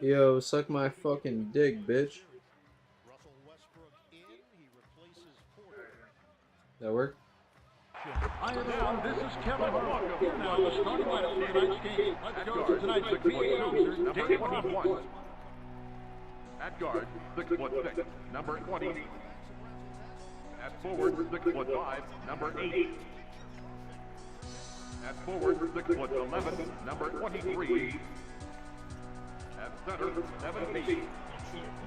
Yo, suck my fucking dick, bitch. That work? Now, this is Kevin Harlan. Here now, the starting lineup for tonight's game. Let's go to tonight's PA announcer, Dave Roberts. At guard, 6'6", number 20. At forward, 6'5", number 8. At forward, 6'11", number 23. At center, 7 feet,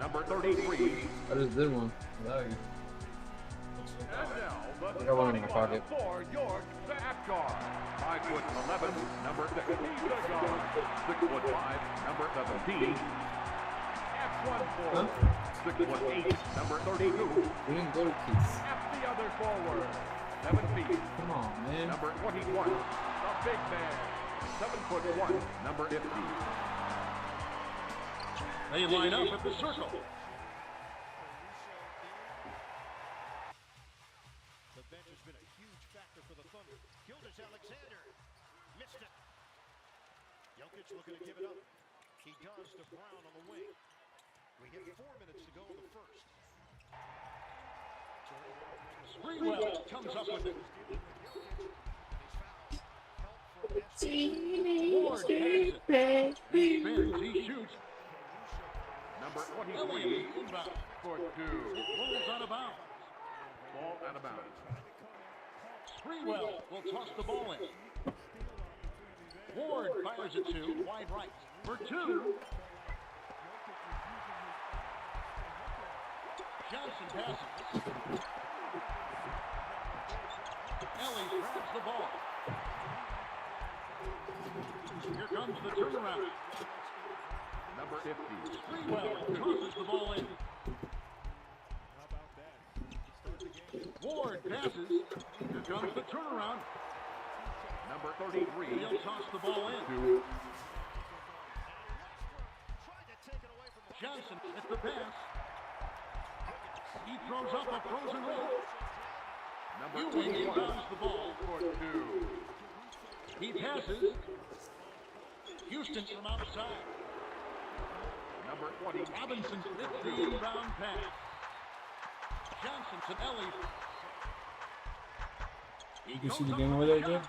number 33. I just did one. Without you. And now, I got one in my pocket. for York at guard. 5'11", number 6. He's a guard. 6'5", number 17. At 1 forward, 6'8", number 32. We didn't go to Keith. At the other forward, 7 feet. Come on, man. Number 21, the big man, 7'1", number 50. They line up at the circle. The bench has been a huge factor for the Thunder. Gildas Alexander missed it. Jokic looking to give it up. He does to Brown on the wing. We hit 4 minutes to go in the first. Sprewell comes up with it. Ward has it. He spins, he shoots. Number Ellie 23 inbound. for 2. It rolls out of bounds. Ball out of bounds. Sprewell will toss the ball in. Ward fires it to wide right. For 2. Johnson passes. Ellie grabs the ball. Here comes the turnaround. Number 50. Sprewell tosses the ball in. Ward passes. Here comes the turnaround. Number 33 He'll toss the ball in. to Johnson at the pass. He throws up a frozen roll. number Ewing 21 inbounds the ball. for 2. He passes. Houston from outside. Number 20 Robinson hits the inbound pass. Johnson to Ellie. You can see the game over there, Joe?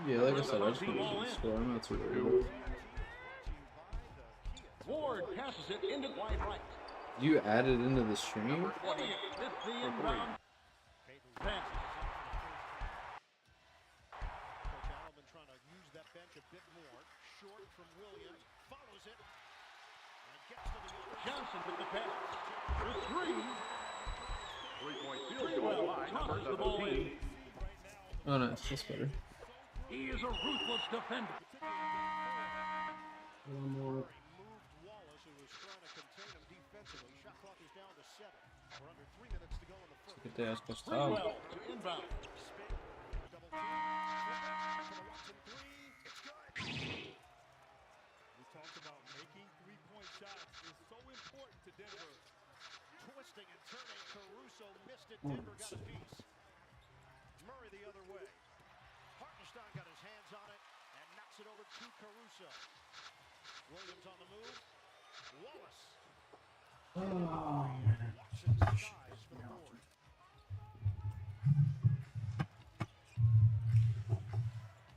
Yeah, like I said, I just want to see the score. I'm not too worried. Ward passes it into wide right. You added into the stream? Elliott hits the inbound pass. Coach Allen trying to use that bench a bit more. Short from Williams. Follows it. And gets to the other. Johnson with the pass. For 3. 3-point field goal Sprewell by number tosses the ball in. 17. Oh, nice. That's better. He is a ruthless defender. One more. Moved Wallace, who was trying to contain him defensively. Shot clock is down to 7. We're under 3 minutes to go in the first. Get the ass bust Sprewell out. to inbound. Spin. Double team. For the Watson 3. It's good. We talked about making three-point shots is so important to Denver. Twisting and turning. Caruso missed it. Denver got a piece. Murray the other way. Hartenstein got his hands on it and knocks it over to Caruso. Williams on the move. Wallace. Watson's thighs for the board.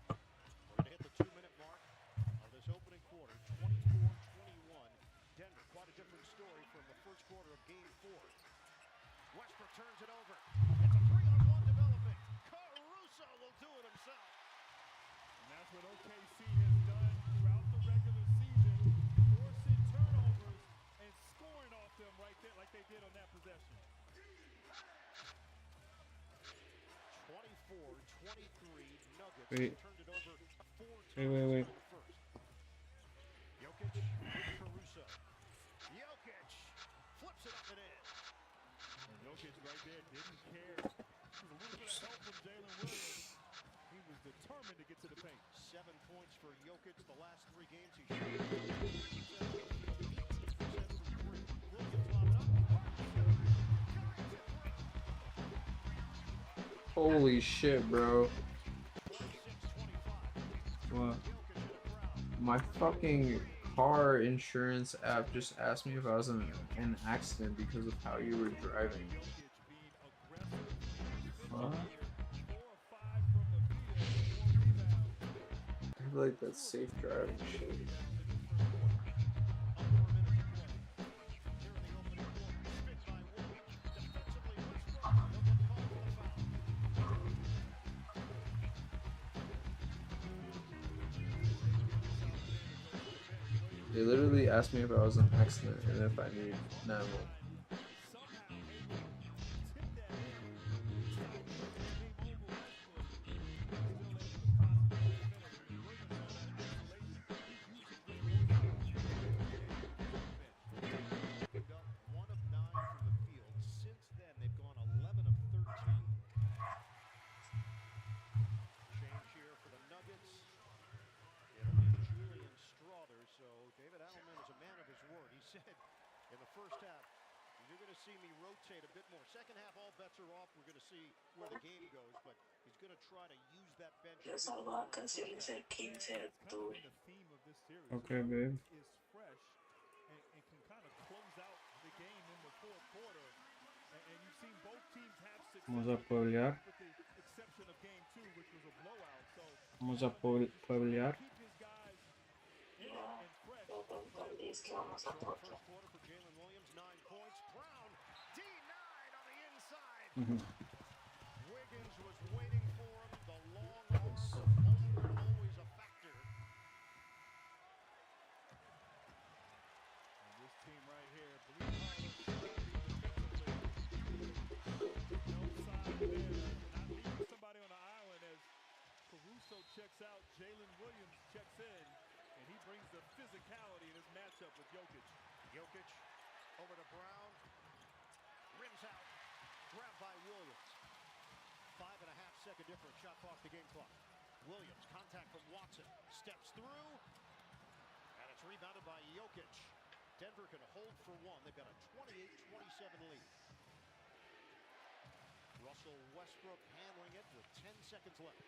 We're going to hit the 2-minute mark of this opening quarter. 24-21. Denver, quite a different story from the first quarter of Game 4. Westbrook turns it over. It's a 3-on-1 developing. Caruso will do it himself. And that's what OKC has done throughout the regular season, forcing turnovers and scoring off them right there like they did on that possession. 24-23 Nuggets. Wait. Turned it over 4 times Wait. in the first. Jokic with Caruso. Jokic flips it up and in. And Jokic right there didn't care. There was a little bit of help from Jalen Williams. He was determined to get to the paint. 7 points for Jokic. The last 3 games he shot 18% from 3. Williams lobbed it up. Holy shit, bro. 26-25. What? My fucking car insurance app just asked me if I was in an accident because of how you were driving. Huh? I feel like that's safe driving shit. They literally asked me if I was in an accident and if I need 911. One of 9 from the field. Since then, they've gone 11 of 13. Change here for the Nuggets. It'll be Julian Strawther. So David Adelman is a man of his word. He said in the first half, you're going to see me rotate a bit more. Second half, all bets are off. We're going to see where the game goes, but he's going to try to use that bench. That's kind of been the theme of this series. Okay, babe. Is fresh and can kind of close out the game in the fourth quarter. And you've seen both teams have success. Vamos a pueblear. With the exception of game 2, which was a blowout. So Vamos a pueblear. keep his guys in it and fresh. First quarter for Jalen Williams, 9 points. Brown, denied on the inside. Wiggins was waiting for him. The long arm of Holmgren always a factor. And this team right here, blue collar, no side there. Not leaving somebody on the island as Caruso checks out. Jalen Williams checks in, and he brings the physicality in his matchup with Jokic. Jokic over to Brown. Rims out. Grabbed by Williams. 5.5-second difference. Shot clock to game clock. Williams, contact from Watson. Steps through. And it's rebounded by Jokic. Denver can hold for one. They've got a 28-27 lead. Russell Westbrook handling it with 10 seconds left.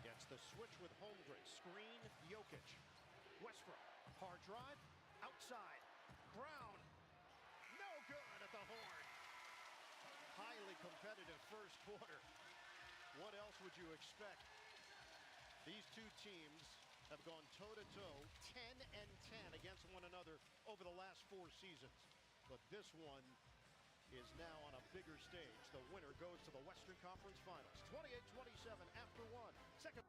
Gets the switch with Holmgren. Screen, Jokic. Westbrook. Hard drive. Outside. Brown. No good at the horn. Highly competitive first quarter. What else would you expect? These two teams have gone toe-to-toe, 10-10 against one another over the last 4 seasons. But this one is now on a bigger stage. The winner goes to the Western Conference Finals. 28-27 after one. Second.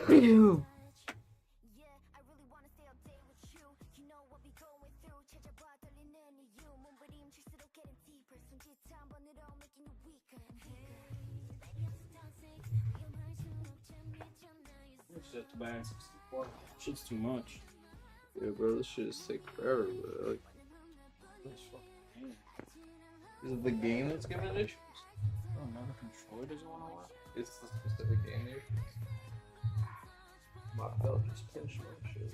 Ew. Just to buy N64. Shit's too much. Yeah, bro, this shit is take forever. Bro. Like, is it the game that's giving it issues? Oh, now the controller doesn't want to work. It's the specific game issues. My belt just pinched my shit.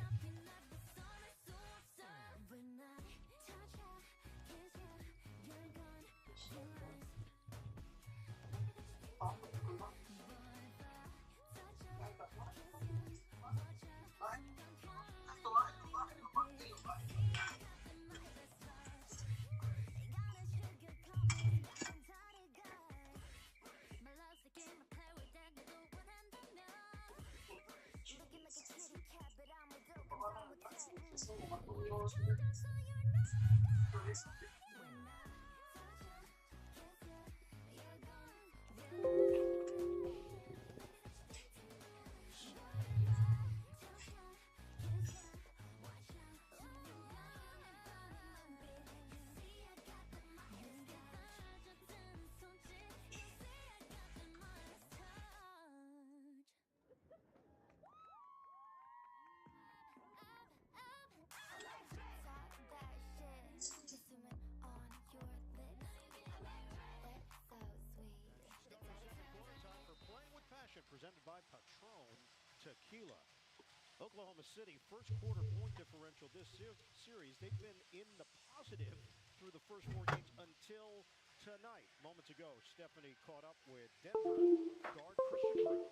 Presented by Patron Tequila. Oklahoma City, first quarter point differential this series. They've been in the positive through the first 4 games until tonight. Moments ago, Stephanie caught up with Denver guard Christian Brew.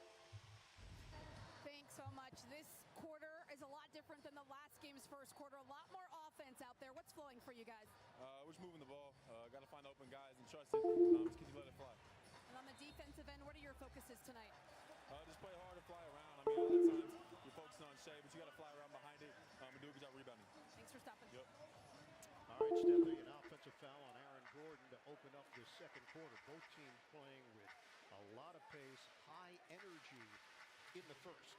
Thanks so much. This quarter is a lot different than the last game's first quarter. A lot more offense out there. What's flowing for you guys? We're just moving the ball. Got to find open guys and trust it. Just keep let it fly. And on the defensive end, what are your focuses tonight? Just play hard and fly around. I mean, a lot of times you're focusing on Shea, but you got to fly around behind it and do a good job rebounding. Thanks for stopping. Yep. All right, Stephanie, an offensive foul on Aaron Gordon to open up this second quarter. Both teams playing with a lot of pace, high energy in the first.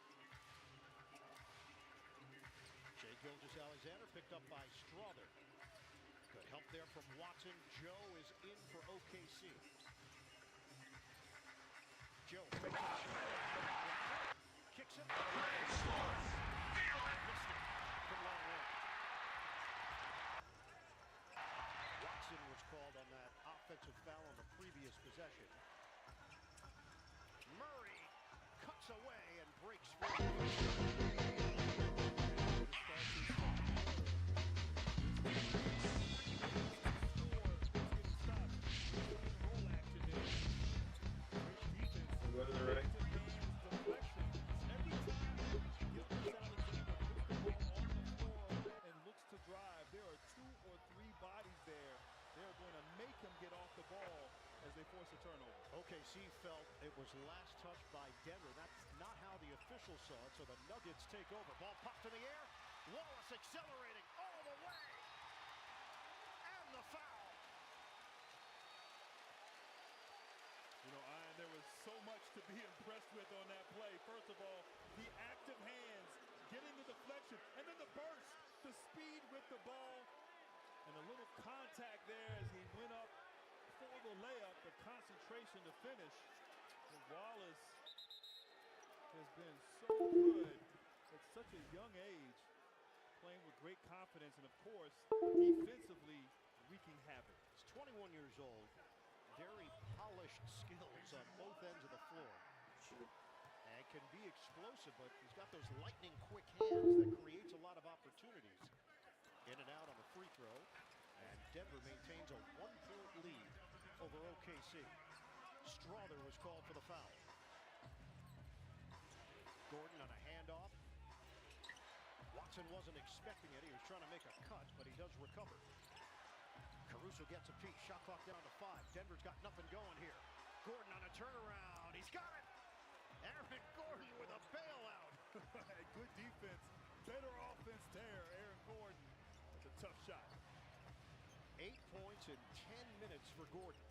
Shea Gilgeous-Alexander picked up by Strother. Good help there from Watson. Joe is in for OKC. Joe kicks it. From long range. Watson was called on that offensive foul on the previous possession. Murray cuts away and breaks free. Go to the right. And looks to drive. There are 2 or 3 bodies there. They're going to make him get off the ball as they force a turnover. OKC felt it was last touched by Denver. That's not how the officials saw it, so the Nuggets take over. Ball popped in the air. Wallace accelerating all the way. And the foul. You know, Ian, there was so much to be impressed with on that play. First of all, the active hands, getting the deflection, and then the burst, the speed with the ball, and a little contact there as he went up for the layup, the concentration to finish. And Wallace has been so good at such a young age, playing with great confidence, and of course, defensively wreaking havoc. He's 21 years old. Very polished skills on both ends of the floor. And can be explosive, but he's got those lightning quick hands that creates a lot of opportunities. In and out on the free throw. And Denver maintains a 1-point lead over OKC. Strother was called for the foul. Gordon on a handoff. Watson wasn't expecting it. He was trying to make a cut, but he does recover. Caruso gets a piece. Shot clock down to 5. Denver's got nothing going here. Gordon on a turnaround. He's got it. Aaron Gordon with a bailout. Good defense. Better offense there. Aaron Gordon. That's a tough shot. 8 points in 10 minutes for Gordon.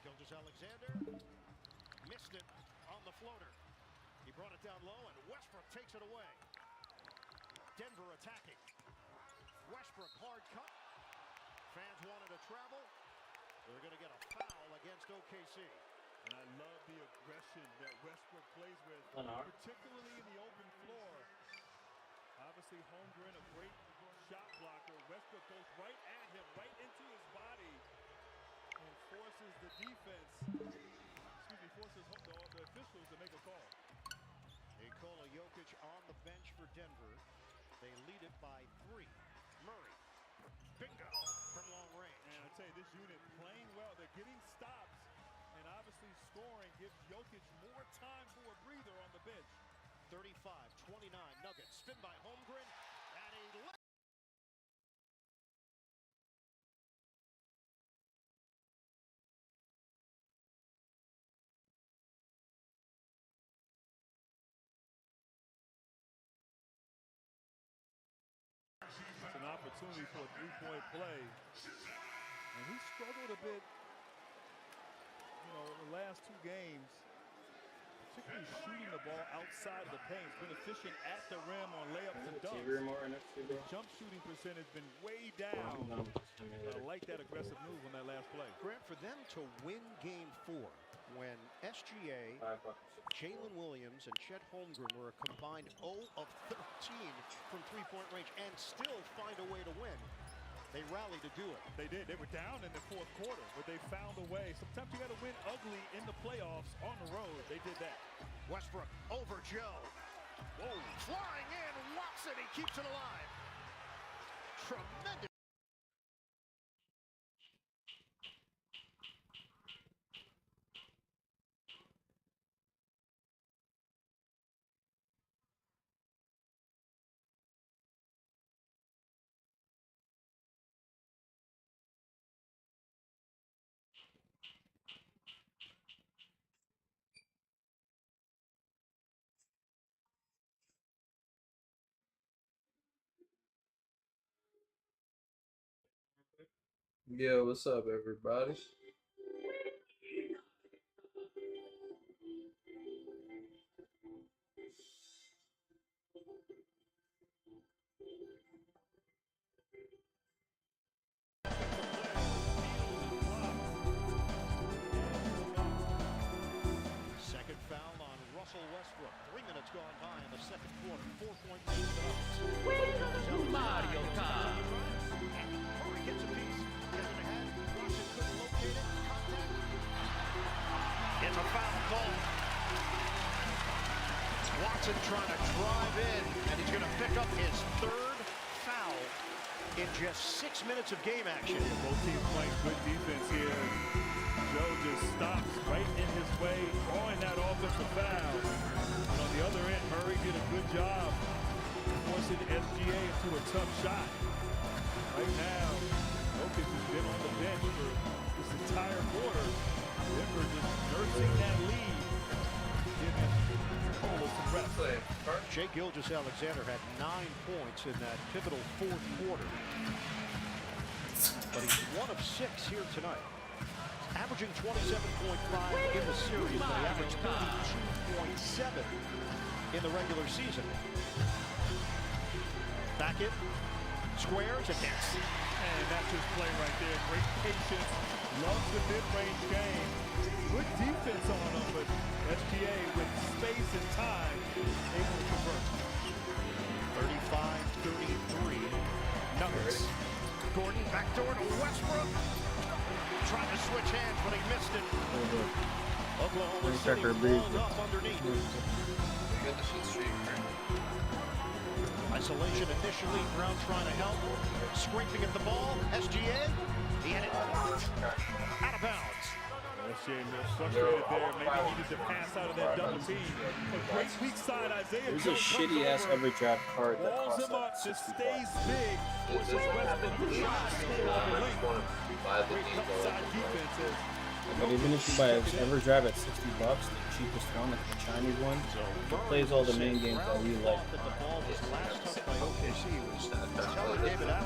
Gilgeous-Alexander missed it on the floater. He brought it down low, and Westbrook takes it away. Denver attacking. Westbrook hard cut. Fans wanted to travel. They're going to get a foul against OKC. And I love the aggression that Westbrook plays with, particularly in the open floor. Obviously, Holmgren, a great shot blocker. Westbrook goes right at him, right into his body, and forces the defense, forces the officials to make a call. Nikola Jokic on the bench for Denver. They lead it by 3. Murray. Bingo from long range. And I tell you, this unit playing well. They're getting stops, and obviously scoring gives Jokic more time for a breather on the bench. 35-29 Nuggets. Spin by Holmgren, and he It's an opportunity opportunity for a three-point play. And he struggled a bit, you know, in the last two games, particularly shooting the ball outside of the paint. He's been efficient at the rim on layups and dunks. His jump shooting percentage has been way down. I like that aggressive move on that last play. Grant, for them to win game 4 when SGA, Jalen Williams, and Chet Holmgren were a combined 0 of 13 from three-point range and still find a way to win. They rallied to do it. They did. They were down in the fourth quarter, but they found a way. Sometimes you got to win ugly in the playoffs on the road. They did that. Westbrook over Joe. Whoa, flying in, Watson, he keeps it alive. Tremendous. Yo, what's up, everybody? Second foul on Russell Westbrook. 3 minutes gone by in the second quarter. 4-point lead for the Nuggets. Mario Kart. Murray gets a piece. Gets it ahead. Watson couldn't locate it. Contact. It's a foul call. Watson trying to drive in, and he's going to pick up his third foul in just 6 minutes of game action. Both teams playing good defense here. Joe just stops right in his way, drawing that offensive foul. And on the other end, Murray did a good job forcing SGA into a tough shot. Right now, Jokic has been on the bench for this entire quarter. Denver just nursing that lead, giving Cole some rest. Shai Gilgeous-Alexander had 9 points in that pivotal fourth quarter. But he's 1 of 6 here tonight. Averaging 27.5 in the series, but he averaged 32.7 in the regular season. Back in, squares, and hits. And that's his play right there. Great patience. Loves the mid-range game. Good defense on him, but SGA with space and time able to convert. 35-33. Nuggets. Gordon backdoor to Westbrook. Trying to switch hands, but he missed it. Oklahoma City rolled up underneath. Isolation initially, Brown trying to help. Scraping at the ball. SGA. He had it blocked. Out of bounds. SGA frustrated there. Maybe needed to pass out of that double team. A great weak side, Isaiah. There's a shitty ass every draft card that walls costs him up, like just 60 stays bucks. big. Forces Westbrook to try to score on the link. Great outside defenses. But even if you buy every draft at 60 bucks, the cheapest one, like the Chinese one, it plays all the main games that we like.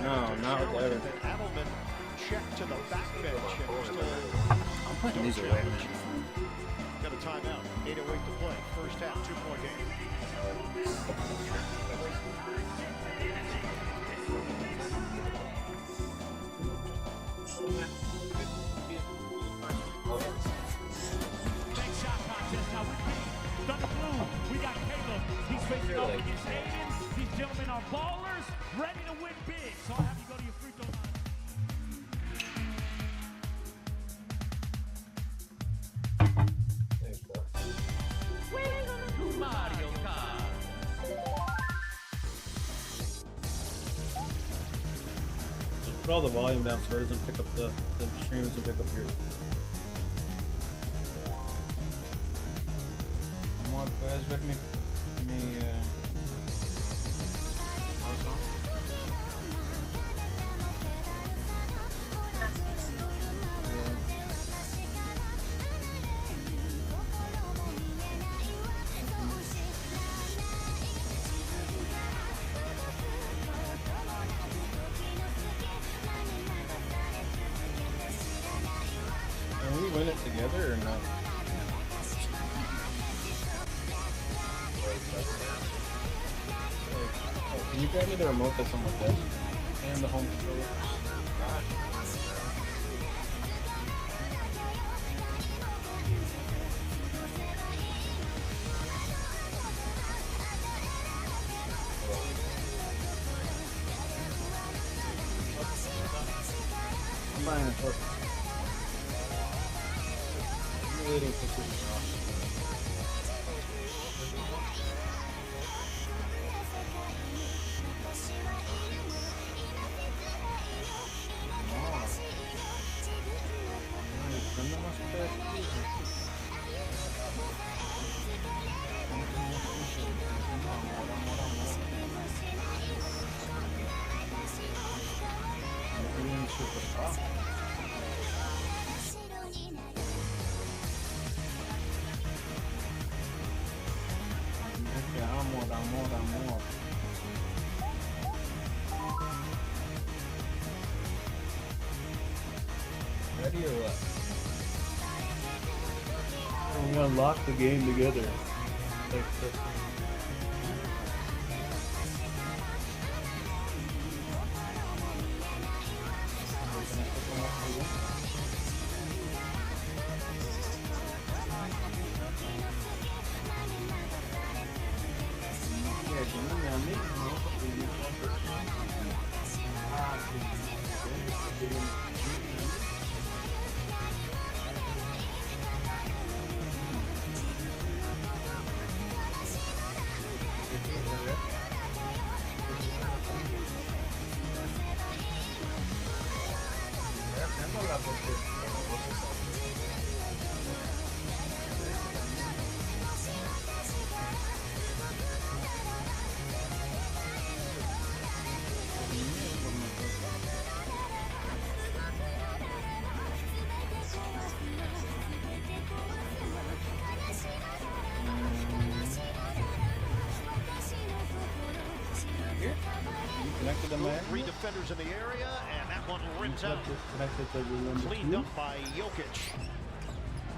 No, not with Evan. Adelman checked to the back bench and we're still I'm putting these away. got a timeout. 8:08 to play. First half, 2-point game. Big shot contest now with me. Thunder Blue, we got Caleb. He's facing off against Aiden. These gentlemen are ballers, ready to win big. So I'll have you go to your free throw line. Mario Kart. Just put all the volume down so it doesn't pick up the streams and pick up your. Come on, guys, let me grab me the remote that's on my desk and the home controller? I'm buying a torch. I'm waiting for this off. Amor. Ready or what? We're gonna lock the game together. Connected to my Three defenders in the area, and that one rims out. Connected to the number Cleaned 2. up by Jokic.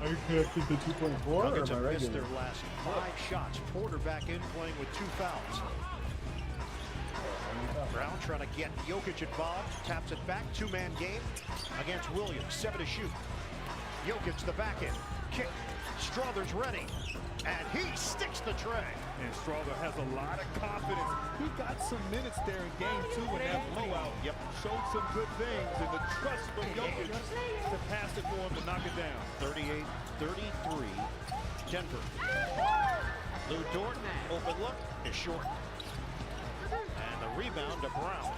Are you connected to 2.4 or Nuggets am I have missed regular? their last 5 shots. Porter back in playing with 2 fouls. Brown trying to get Jokic involved. Taps it back. 2-man game against Williams. 7 to shoot. Jokic the back end. Kick. Strother's ready. And he sticks the tray. And Strother has a lot of confidence. He got some minutes there in game 2 in that blowout. Yep. Showed some good things, and the trust from Jokic to pass it for him to knock it down. 38-33, Denver. Lou Dort, open look, is short. And the rebound to Brown.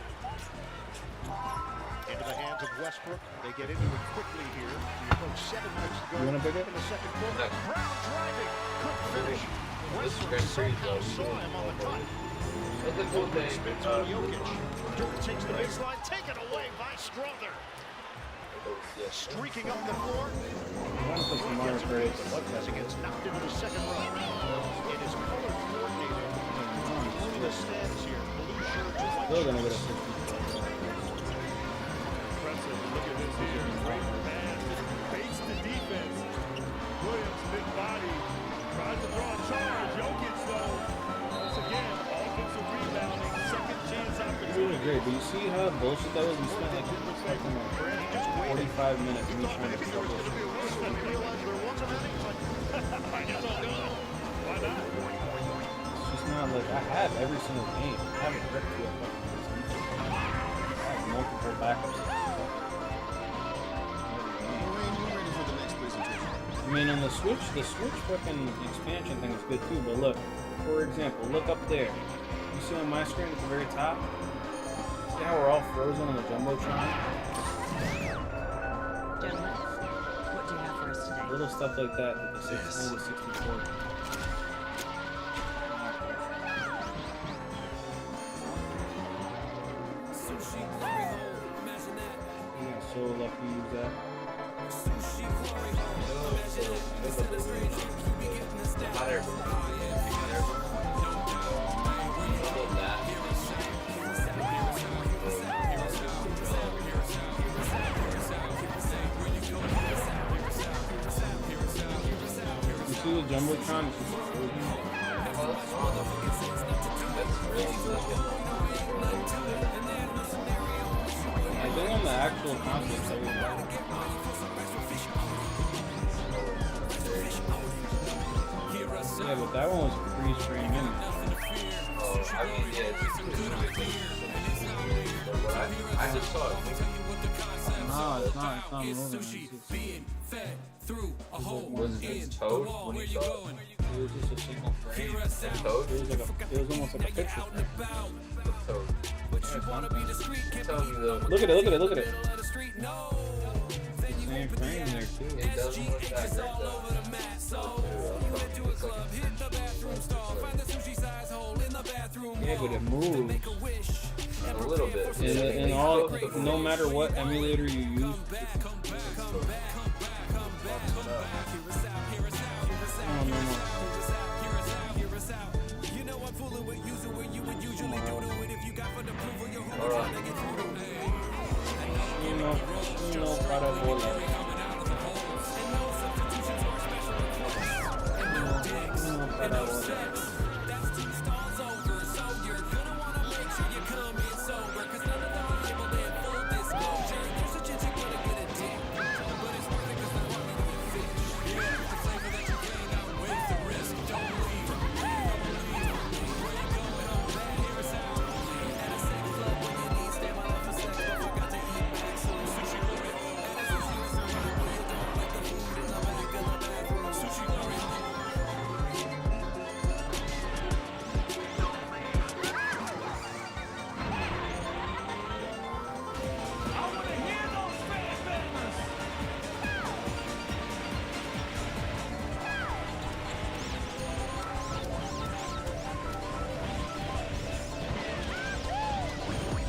Into the hands of Westbrook. They get into it quickly here. We approach 7 minutes to go You wanna pick it? in the second quarter. Brown driving, couldn't finish. This is Westbrook great for you, somehow though. saw him on the cut. That's a cool thing. Spins on Jokic. Dort takes the baseline, taken away by Strother. Streaking up the floor. I want to put some Mario Parade, but what As it gets knocked into the second row. It is color coordinated. Through the stands here. Blue shirt, white Still gonna get a shirts. 60. Impressive. Look at this here. Great pass. Baits the defense. Williams, mid-body. Tries to draw a charge. Jokic, though. Once again, offensive rebounding. Second chance It's opportunity. really great, but you see how bullshit that was? We spent like fucking He just waited. 45 minutes He me thought trying to maybe there was trouble. going to be a whistle. He realized there wasn't any. He's like, I guess I'll do it. Why not? It's just not like I have every single game. I haven't ripped to a fucking season. I have multiple backups. I mean, on the Switch fucking expansion thing is good too, but look, for example, look up there. You see on my screen at the very top? See how we're all frozen on the Jumbotron? Gentlemen, what do you have for us today? Little stuff like that with the 64 to 64. Yeah, so lucky to use that. You see the Jumbotron? It's just frozen. That's really good. actual consoles that we have. Yeah, but that one was freeze frame in. Oh, I mean, yeah, I just saw it. No, it's not moving. Was it Toad when you saw it? It was just a single frame. Toad? It was almost like a picture frame. Toad. Yeah, Tell me the. look at it, look at it. Same frame there too. It doesn't look that great though. Yeah, but it moves. A little bit. And all, no matter what emulator you use. Oh, no. No para volar. No para volar.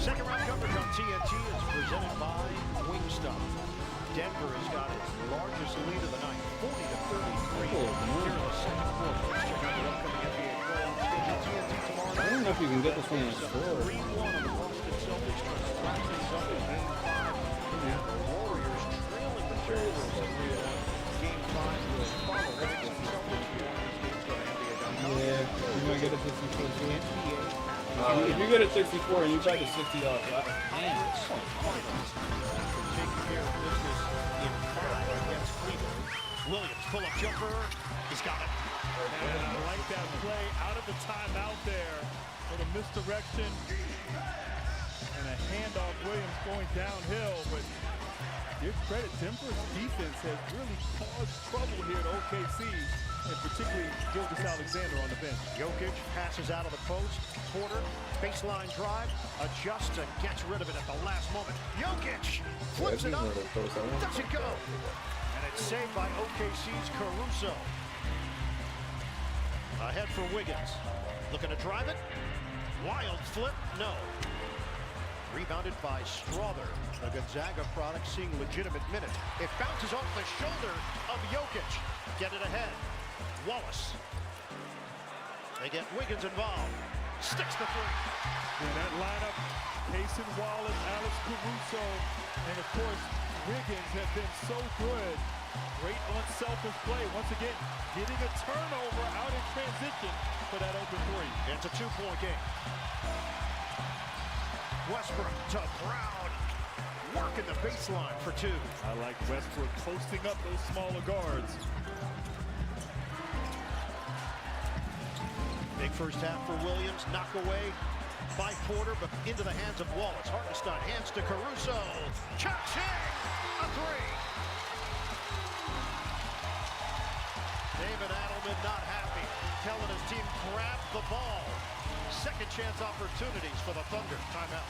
Second round coverage on TNT is presented by Wingstop. Denver has got its largest lead of the night, 40-33 here in the second quarter. Let's check out the upcoming NBA playoff schedule. TNT tomorrow night. I don't know if you can get this one in the store. 3-1 on the Boston Celtics versus Raptors up in Game 5. And the Warriors trailing the Timberwolves in Game 5 will follow. Celtics games go to NBA.com. Yeah, you're gonna get a 64 too. NBA If you get a 64 and you buy the $60, taking care of business in 5 against Cleveland. Williams, pull-up jumper. He's got it. And I like that play out of the timeout there for the misdirection and a handoff. Williams going downhill, but give credit, Denver's defense has really caused trouble here at OKC, and particularly Gilgeous-Alexander on the bench. Jokic passes out of the post. Porter, baseline drive, adjusts and gets rid of it at the last moment. Jokic flips it up, doesn't go. And it's saved by OKC's Caruso. Ahead for Wiggins. Looking to drive it. Wild flip, no. Rebounded by Strother. The Gonzaga product seeing legitimate minutes. It bounces off the shoulder of Jokic. Get it ahead. Wallace. They get Wiggins involved. Sticks the three. In that lineup, Cason Wallace, Alex Caruso, and of course, Wiggins have been so good. Great unselfish play. Once again, getting a turnover out in transition for that open three. It's a 2-point game. Westbrook to Brown. Working the baseline for two. I like Westbrook posting up those smaller guards. Big first half for Williams. Knock away by Porter, but into the hands of Wallace. Hartenstein hands to Caruso. Cha-ching! A three. David Adelman not happy. Telling his team, grab the ball. Second chance opportunities for the Thunder. Timeout.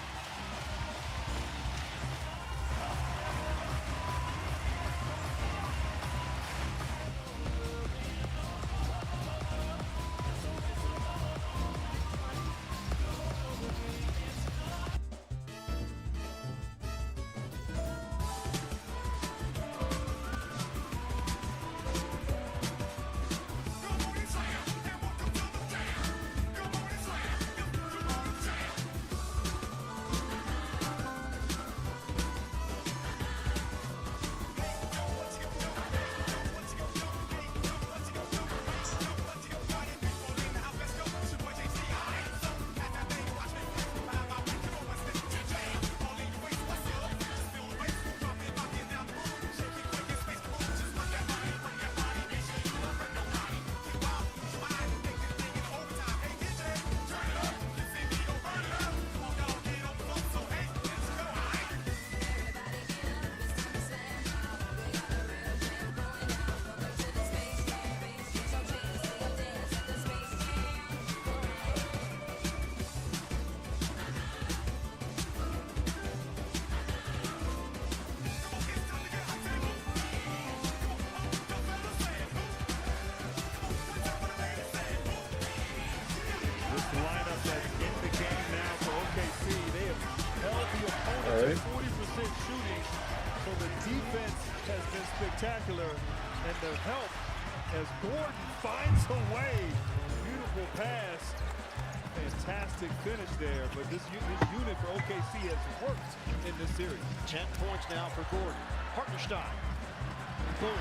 right? 40% shooting, so the defense has been spectacular, and the help as Gordon finds a way. Beautiful pass. Fantastic finish there, but this unit for OKC has worked in this series. 10 points now for Gordon. Hartenstein. Boom.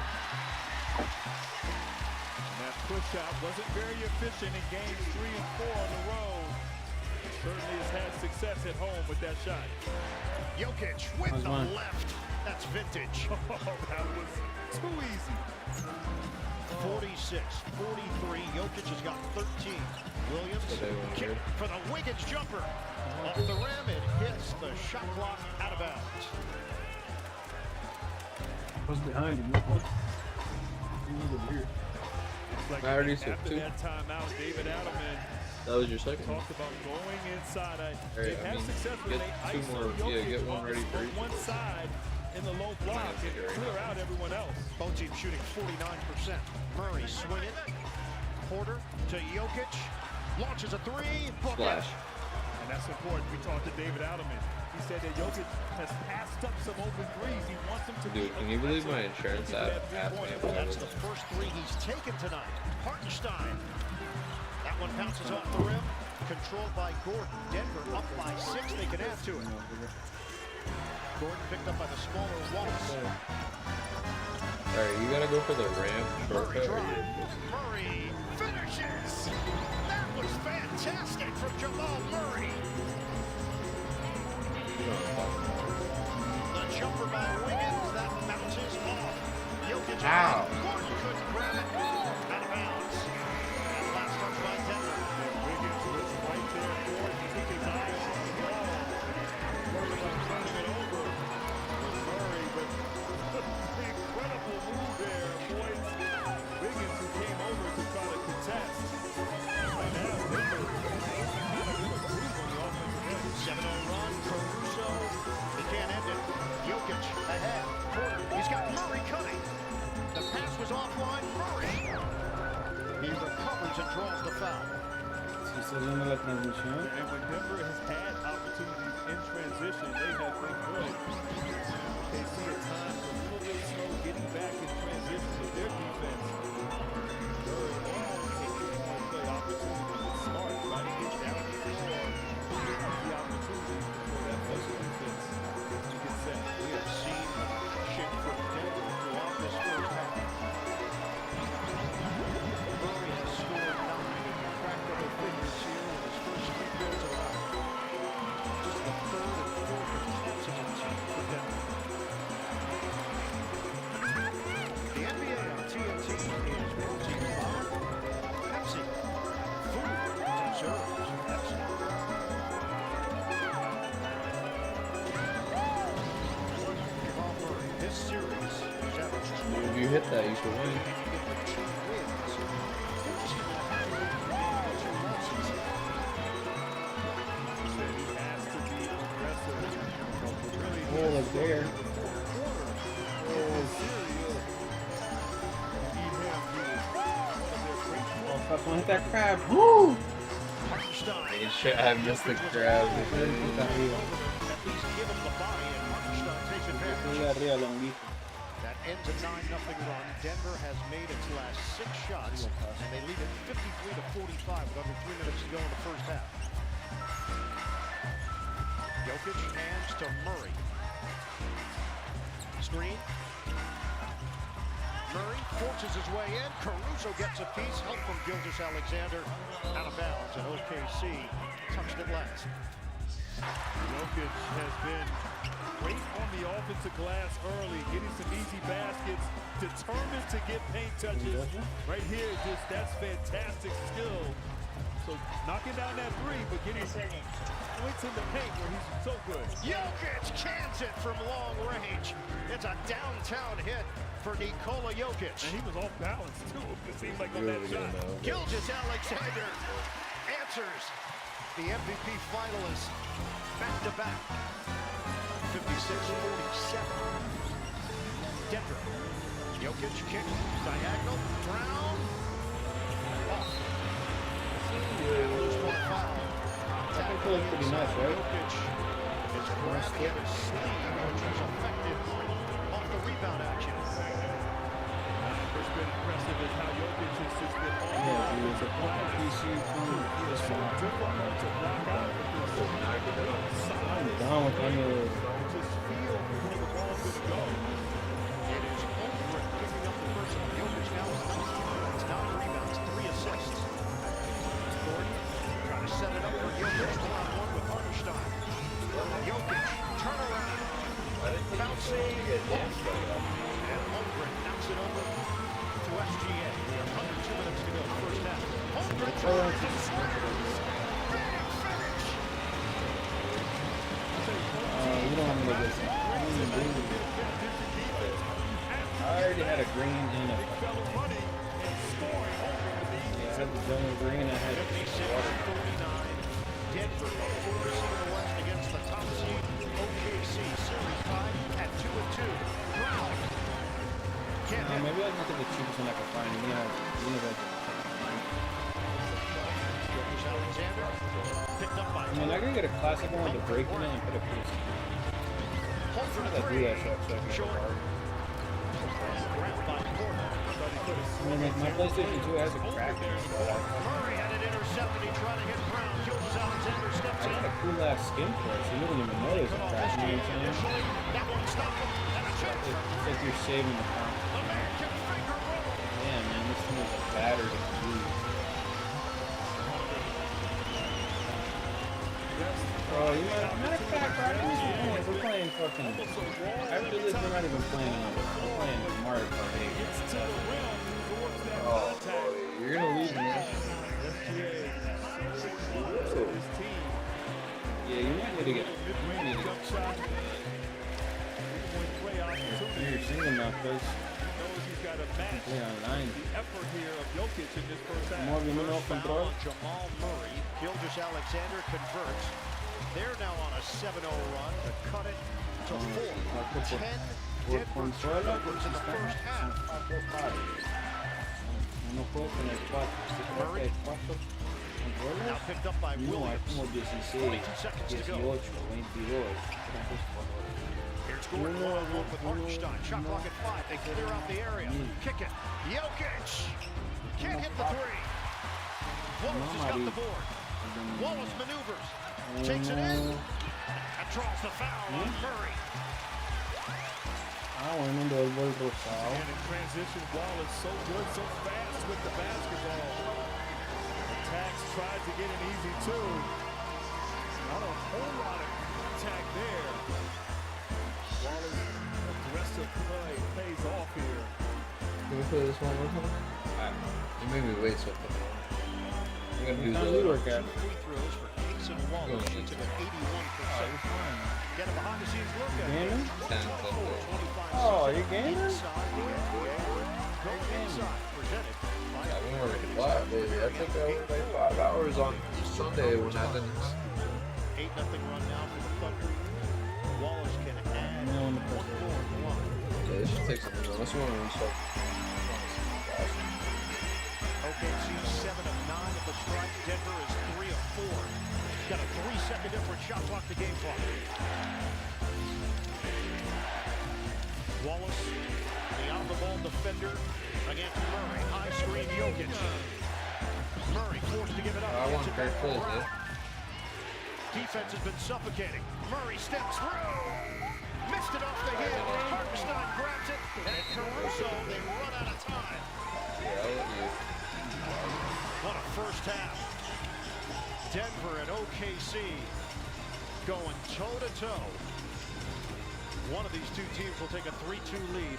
And that push out wasn't very efficient in games 3 and 4 on the road. Certainly has had success at home with that shot. Jokic with the left. That's vintage. Oh, that was too easy. 46, 43. Jokic has got 13. Williams kick for the Wiggins jumper. Off the rim, it hits the shot clock out of bounds. What's behind him? Like I already said after 2. that timeout, David Adelman That was your second. talked about going inside. Alright, They've had success get when they 2 iso more. Jokic Yeah, get one ready for on each. one side in the low block and clear out everyone else. Both teams shooting 49%. Murray swinging. Porter to Jokic. Launches a three. Flash. And that's important. We talked to David Adelman. He said that Jokic has passed up some open threes. He wants them to Dude, can you believe my insurance app asked me if I That's was the first three he's taken tonight. Hartenstein. That one bounces off the rim. Controlled by Gordon. Denver up by 6. They can add to it. Gordon picked up by the smaller Wallace. Alright, you gotta go for the ramp Murray shortcut. drive. Murray finishes. That was fantastic from Jamal Murray. The jumper by Wiggins, that bounces off. Jokic. Ow. Gordon couldn't grab it. Out of bounds. And last touch by Denver. Wiggins was right there for it. He took his eyes off the ball. Murray was turning it over with Murray, but the incredible move there, boys. Wiggins who came over to try to contest. And now Denver improve on the offensive end. 7-0 run. Caruso. He can't end it. Jokic ahead. Porter. He's got Murray cutting. The pass was offline. Murray. He recovers and draws the foul. Si está viendo la transmisión. And when Denver has had opportunities in transition, they have been good. They see at times a little bit slow getting back in transition with their defense. Very long taking on play opportunity with Smart trying to get down the floor. The opportunity for that flexible defense to get set. We have seen the pushing from Denver throughout this first half. Murray has scored 9 and cracked double figures here with his first 3 goals allowed. Just the third and fourth attempts as a team for Denver. The NBA on TNT is brought to you by Pepsi. Food deserves Pepsi. Jamal Murray, this series has averaged 20. If you hit that, you should win. He has to be aggressive. Really, Oh, look there. Oh, fuck, don't hit that crab. Woo! You should have missed the grab. At least give him the body, and Hartenstein takes advantage. Arriba, longuito. That ends a 9-0 run. Denver has made its last 6 shots, and they lead it 53-45 with under 3 minutes to go in the first half. Jokic hands to Murray. Screen. Murray forces his way in. Caruso gets a piece. Help from Gilgeous-Alexander. Out of bounds, and OKC touched it last. Jokic has been great on the offensive glass early, getting some easy baskets, determined to get paint touches. Right here, just that's fantastic skill. So knocking down that 3, but getting points in the paint where he's so good. Jokic cans it from long range. It's a downtown hit for Nikola Jokic. And he was off balance too, it seemed like on that shot. Gilgeous-Alexander answers the MVP finalists back-to-back. 56-47. Denver. Jokic kick, diagonal, Brown. Off. And loose ball foul. That feels pretty nice, right? Jokic It's grabbed him his sleeve, which was effective off the rebound action. What's been impressive is how Jokic has just been all Yeah, he was a fucking PC from this one. difficult to block out with this I'm down with any of those. just feel where the ball's going to go. It is Holmgren picking up the first one. Jokic now has 19 points, 9 rebounds, 3 assists. Gordon trying to set it up for Jokic. 1-on-1 with Hartenstein. Jokic, turnaround. Bouncing. And Holmgren knocks it over to SGA. We have under 2 minutes to go, first half. Holmgren turns and scores. Big finish. You don't want me to get this. I already had a green and a. Yeah, I had the jungle green. I had 57-39. Denver 4 seed in the West against the top seed OKC. Series tied at 2-2. Brown. Can't hit. maybe I'll look at the cheapest one I can find. Gilgeous Alexander picked up by I mean, I can get a classic one with the break in it and put a piece. Holmgren I a do three. that shit so I can Short. hard. Grabbed by Porter. I mean, like my PlayStation 2 has a crack. Murray had it intercepted. He tried to hit Brown. Gilgeous Alexander steps I in. got a cool ass skin for it, so you don't even know there's a crack. You know what I'm saying? That one stopped him. And a chance for It's like you're saving the time. American finger roll. Yeah, man, this thing is a battered dude. Bro, you know, matter of fact, right? We're playing fucking. After this, we're not even playing another. We're playing Mario Kart 8. Oh, boy, you're gonna lose me. Yeah, you might need to get. You might need to get. You're single now, cuz. Yeah, 90. Effort here of Jokic in this first half. More than enough Foul control. on Jamal Murray. Gilgeous Alexander converts. They're now on a 7-0 run to cut it to 4. 10 Denver turnovers in the first half. No puedo tener 4. Si creo que 4 Now controles. picked up by No, hay Williams. como 16, 22 seconds to 18, go. 22. Here's Gordon one-on-one with Hartenstein. Shot clock at 5. They clear out the area. Kick it. Jokic can't hit the three. Wallace has got the board. Wallace maneuvers. Takes it in. And draws the foul on Murray. Ah, bueno, del gol rosado. And in transition, Wall is so good, so fast with the basketball. Attacks tried to get an easy two. Not a whole lot of contact there. Waller's aggressive play pays off here. Can we play this one more time? You made me wait so long. I'm gonna do How do you the. work out? Free throws for Casey Wallace. Shoots it at 81%. Get a behind-the-scenes look at it. Gaming? 10 plus. 25 Oh, you gaming? inside the NBA. Go inside. Presented by I've been working a lot lately. I think I worked like 5 hours on Sunday when I didn't. 8-0 run now for the Thunder. Wallace can add No, one no, more at one. Yeah, this should take something unless you want to restart. OKC 7 of 9 at the strike. Denver is 3 of 4. Got a 3-second difference. Shot clock to game clock. Wallace, the on-the-ball defender against Murray. High screen Jokic. Murray forced to give it up. I want Gets it Craig back to Fulls, Brown. eh? Defense has been suffocating. Murray steps through. Missed it off the heel. Hartenstein grabs it. And Caruso, they run out of time. Yeah, I'll let you. What a first half. Denver and OKC going toe-to-toe. One of these two teams will take a 3-2 lead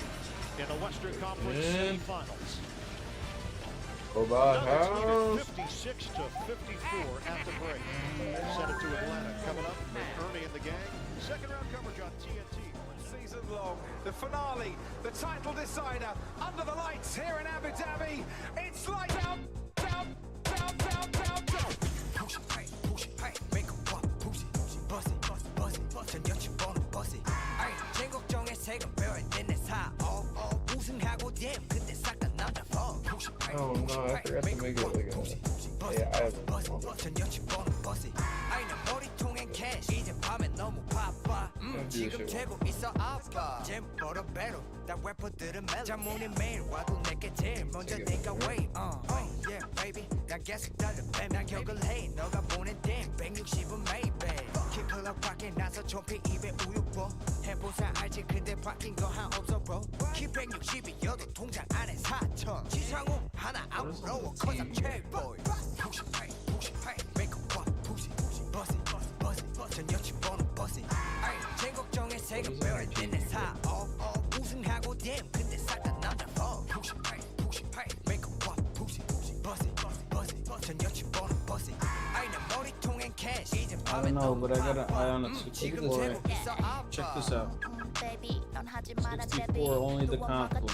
in the Western Conference semifinals. Go by Nuggets house. lead it 56-54 at the break. Send it to Atlanta. Coming up with Ernie and the gang. Second round coverage on TNT. Season long, the finale, the title decider, under the lights here in Abu Dhabi. It's lights out, down, down, down, down, down. Push it, hey, make a walk, push it, bust it, bust it, 전 여친 번호 bust it. 아이, 제 걱정에 색은 배워야 되네 사. 우승하고 잼, 근데 싹 다 남자 fall. Oh no, I forgot to make it like a. Yeah, I have. 전 여친 번호 bust it. 아이, 나 머리통엔 cash, 이제 밤에 너무 바빠. 지금 재고 있어 아빠 잼 버려 배로 다 래퍼들은 멜로 자문이 매일 와도 내게 제일 먼저 내가 wait yeah baby 난 계속 달려 난 격을 해 너가 보낸 댐 160은 maybe 킥클럽 밖에 나서 총피 입에 우유 버 해보사 알지 근데 바뀐 거 하나 없어 bro 키 160이어도 통장 안에 4천 지상우 하나 아무러워 cause I'm cherry boy push it make a walk push it bust it 전 여친 번호 bust it 제 걱정에 세금 빼올 때내 사업 우승하고 댐 근데 싹다 남자 push it make a walk push it bust it 전 여친 번호 bust it 내 머리통엔 cash 이제 I don't know, but I got an eye on a 64. Check this out. 64 only the console.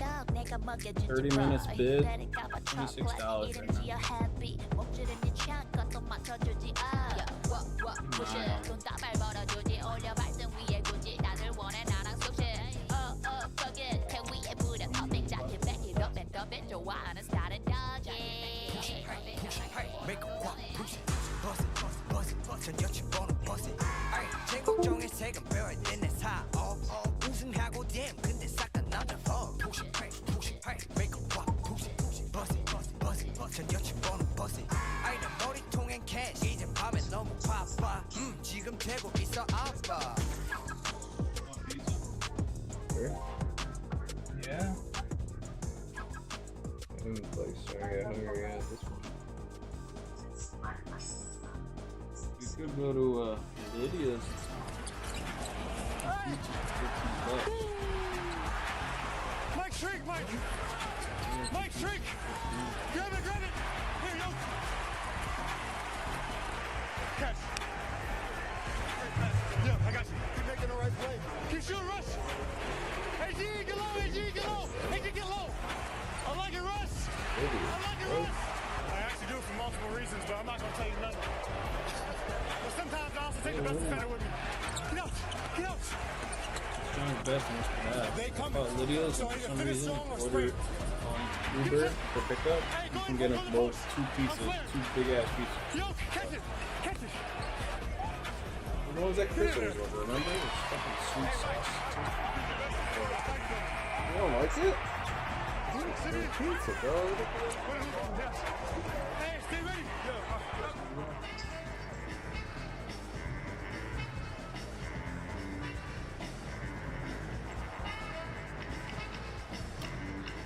30 minutes bid, $26 right Make a walk, push it, bust it, 전 여친 번호 bust it. 제 걱정에 세금 빼올 때내 사업 우승하고 댐 근데 싹다 남자 push it, make a walk, push it, bust it, 전 여친 번호 bust it. 내 머리통엔 cash 이제 밤에 너무 바빠. 지금 재고 있어 아빠. Yeah. Sorry, I know you're at this one. You could go to Lydia's. Mike, shrink, Mike! Mike, shrink! Grab it! Here, yo! Catch. Yeah, I got you. Keep making the right play. Keep shooting, rush! AG, get low, AG, get low! AG, get low! I like it, Russ! I like it, Russ! I actually do it for multiple reasons, but I'm not going to tell you nothing. But sometimes I also take the best defender with me. Get out! Get out! Trying his best and for that. I thought Lydia's for some reason ordered on Uber for pickup. You can get them both 2 pieces, 2 big ass pieces. Yo, catch it! Catch it! What was that Christmas over? Remember? It was fucking sweet sauce. You don't like it? It's pizza, bro. Hey, stay ready!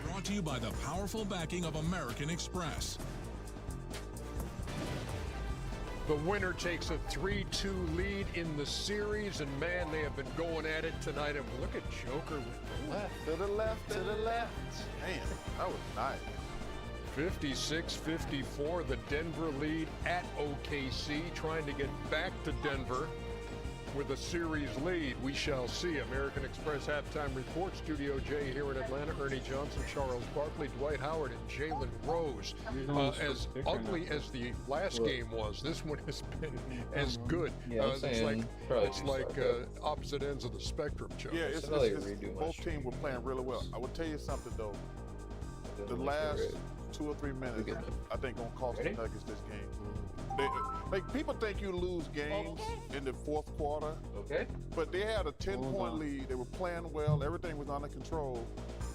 Brought to you by the powerful backing of American Express. The winner takes a 3-2 lead in the series, and man, they have been going at it tonight. And look at Joker with the left. To the left, to the left. Man, that was nice. 56-54, the Denver lead at OKC, trying to get back to Denver with a series lead. We shall see. American Express halftime report. Studio J here in Atlanta. Ernie Johnson, Charles Barkley, Dwight Howard, and Jalen Rose. As ugly as the last game was, this one has been as good. Yeah, it's like opposite ends of the spectrum, Joe. Yeah, it's both teams were playing really well. I would tell you something though. The last 2 or 3 minutes, I think, gonna cost the Nuggets this game. Like, people think you lose games in the fourth quarter. Okay. But they had a 10-point lead. They were playing well. Everything was under control.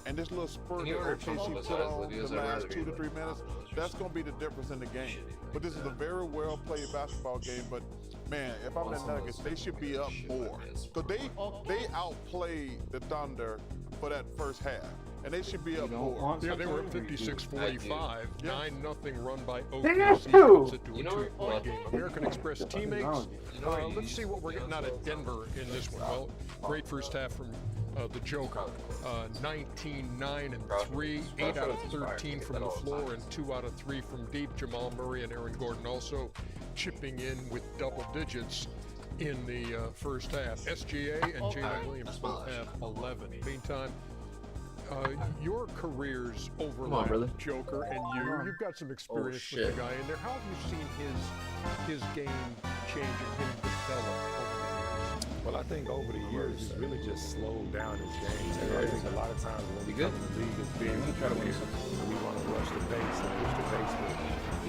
And this little spurt that OKC put on the last 2 to 3 minutes, that's going to be the difference in the game. But this is a very well-played basketball game. But, man, if I'm the Nuggets, they should be up more. Because they outplayed the Thunder for that first half. And they should be up more. Yeah, they were at 56-45, 9-0 run by OKC. It to a 2-point game. American Express teammates. Let's see what we're getting out of Denver in this one. Well, great first half from the Joker. 19-9-3, 8 out of 13 from the floor, and 2 out of 3 from deep. Jamal Murray and Aaron Gordon also chipping in with double digits in the first half. SGA and Jalen Williams both have 11. Meantime, your careers overlap, Joker, and you've got some experience with the guy in there. How have you seen his game change and him develop over the years? Well, I think over the years, he's really just slowed down his game. And I think a lot of times when we come in the league as being players, we want to rush the pace and push the pace, but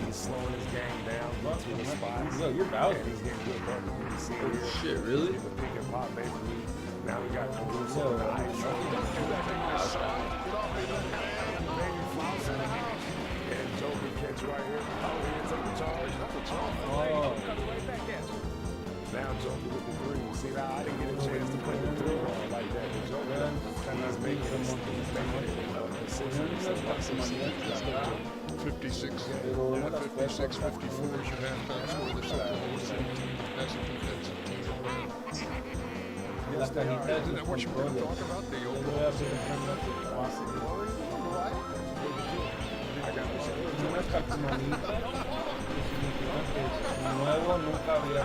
he's slowing his game down, getting to his spots. Look, you're bouncing. He's getting good buckets. Shit, really? The pick and pop, basically. Now we got Caruso and Ice. Baby Floss and Joker catch right here. Oh, he ends up the charge. That's a charge. Oh, coming right back at you. Now Joker with the three. See, now I didn't get a chance to put the three on like that. The Joker, he's making it. He's making it. 56, 56, 54 should halftime score. The Oklahoma City team has a defensive team around. Isn't that what you were talking about? The Oklahoma City I got una calcomanita significa que nuevo nunca había.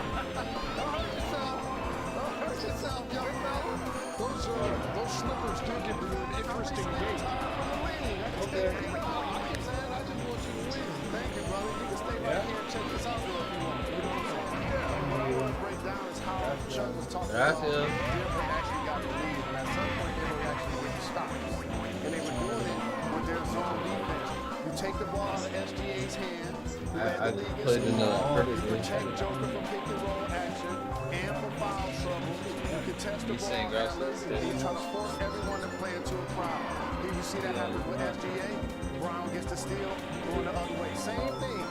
Those slippers do give you an interesting gait. Okay. I just want you to win. Thank you, brother. You can stay right here and check this out if you want. You know what I'm saying? What I want to break down is how Chuck was talking about Denver actually got the lead, and at some point they were actually getting stopped. And they were doing it with their zone defense. You take the ball out of SGA's hands. I played in the You protect Joker from pick and roll action and from foul trouble. You contest the ball handlers, and you try to force everyone to play into a crowd. Here you see that happens with SGA. Brown gets the steal, going the other way. Same thing.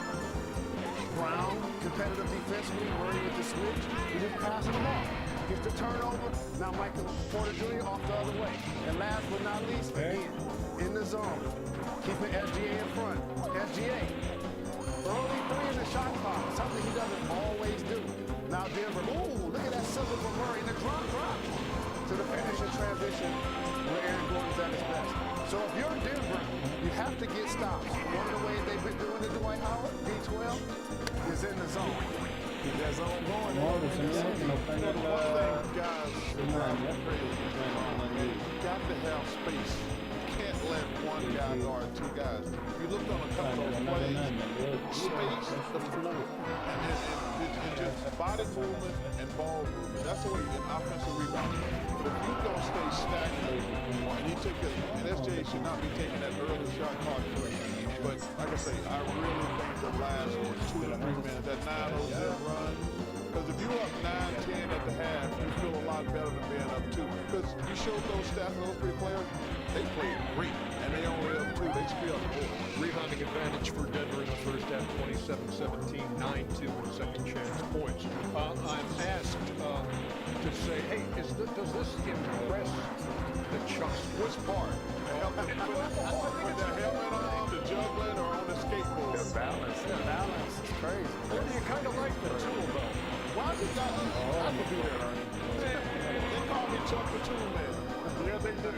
Brown, competitive defensively, worried with the switch. You just pass him off. Gets the turnover. Now Michael Porter Jr. off the other way. And last but not least, again, in the zone. Keeping SGA in front. SGA. Early three in the shot clock. Something he doesn't always do. Now Denver. Ooh, look at that silver from Murray. And the drop. To the finish in transition where Aaron Gordon's at his best. So if you're Denver, you have to get stops. One of the ways they've been doing it, Dwight Howard, D12, is in the zone. Keep that zone going. No, se me hace que no tenga la... You got to have space. You can't let one guy guard two guys. You looked on a couple of plays, space, and just body movement and ball movement. That's the way in offensive rebounding. But if you don't stay stagnant, and you take it, and SJ should not be taking that early shot clock free. But like I say, I really think the last 2 to 3 minutes, that 9-0 zip run, because if you're up 9-10 at the half, you feel a lot better than being up 2. Because you showed those stats, those 3 players, they played great, and they only up 2. They still up 4. Rebounding advantage for Denver in the first half, 27-17, 9-2 in second chance points. I'm asked to say, hey, does this impress the Chucks? Which part? With the helmet on, the juggling, or on the skateboard? The balance is crazy. Maybe you kind of like the tool, though. Why did that? I could do that, Ernie. They call me Chuck the Tool Man. Yeah, they do.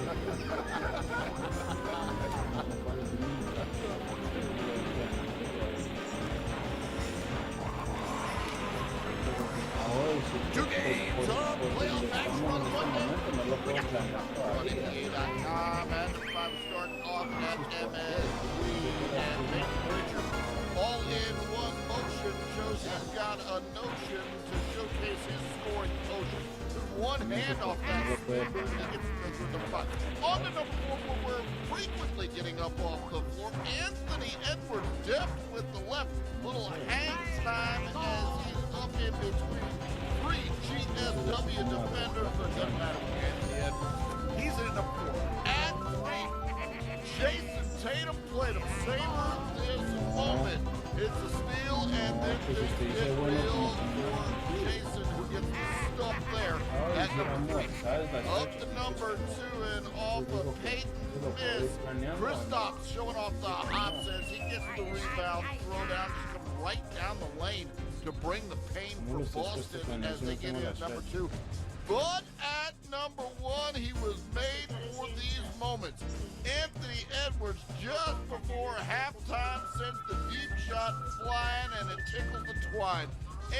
Two games of playoff action on Monday. On NBA.com and the 5 start off at MSG and Nate Richard. All in one motion shows he's got a notion to showcase his scoring quotient. One hand off that slipper, he gets to the front. On to number 4, where we're frequently getting up off the floor. Anthony Edwards deft with the left. Little hang time as he's up in between 3 GSW defenders, but doesn't matter with Anthony Edwards. He's in number 4. At 3, Jason Tatum played him. Savor this moment. It's a steal, and then this is real for Jason, who gets the stuff there at number 3. Up to number 2 and off of Peyton Miss. Kristaps showing off the hops as he gets the rebound. Throw down, just comes right down the lane to bring the pain for Boston as they get in at number 2. But at number 1, he was made for these moments. Anthony Edwards just before halftime sends the deep shot flying and it tickles the twine.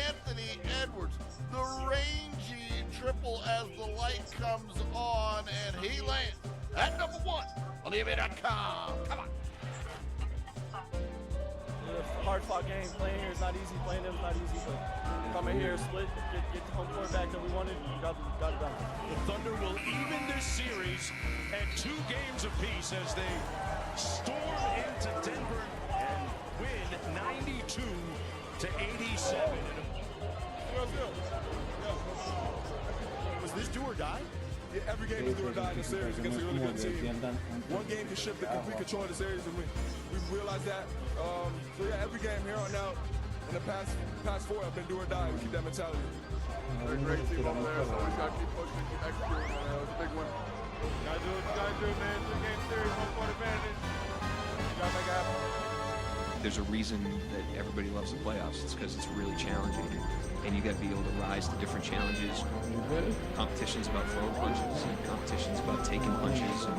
Anthony Edwards, the rangy triple as the light comes on, and he lands at number 1 on the NBA.com. Come on. Hard-fought game. Playing here is not easy. Playing there is not easy. But coming here, split, get the home court back that we wanted, got it done. The Thunder will even this series at 2 games apiece as they storm into Denver and win 92-87. Was this do or die? every game is do or die in the series against a really good team. One game can shift the complete control of the series, and we realized that. So yeah, every game here on out in the past 4 have been do or die. We keep that mentality. They're a great team over there, so we just got to keep pushing, keep executing. It was a big win. Gotta do what you gotta do, man. 3-game series, 1-point advantage. You gotta make it happen. There's a reason that everybody loves the playoffs. It's because it's really challenging, and you got to be able to rise to different challenges. Competition's about throwing punches, and competition's about taking punches. And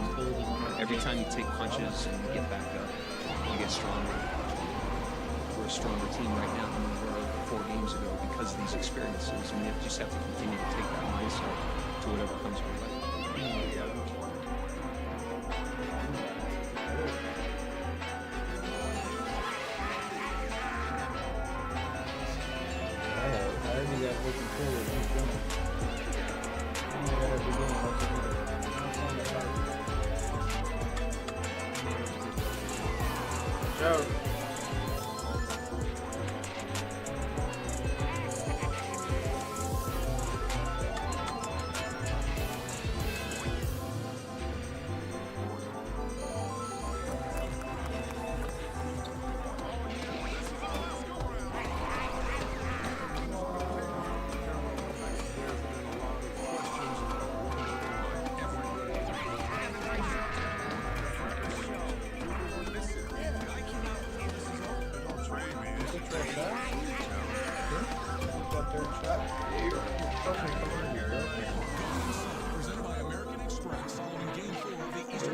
every time you take punches and you get back up, you get stronger. We're a stronger team right now than we were 4 games ago because of these experiences, and we just have to continue to take that mindset to whatever comes our way. Ciao.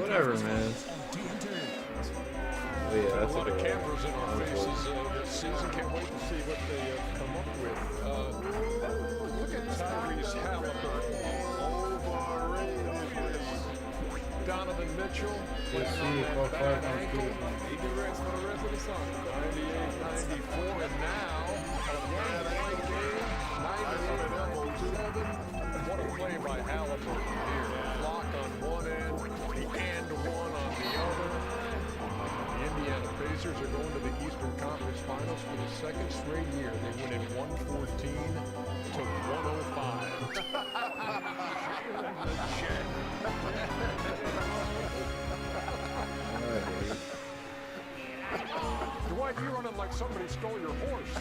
Whatever, man. Oh, yeah, that's a lot of cameras in our faces this season. Can't wait to see what they come up with. Look at Tyrese Halliburton. Overrated. Donovan Mitchell. Playing on that bad ankle. He can rest for the rest of the summer. 98, 94, and now a one-point game. 98 and elbow to 11. What a play by Halliburton here. Block on one end, the and one on the other. The Indiana Pacers are going to the Eastern Conference Finals for the 2nd straight year. They win at 114 to 105. Dwight, you're running like somebody stole your horse.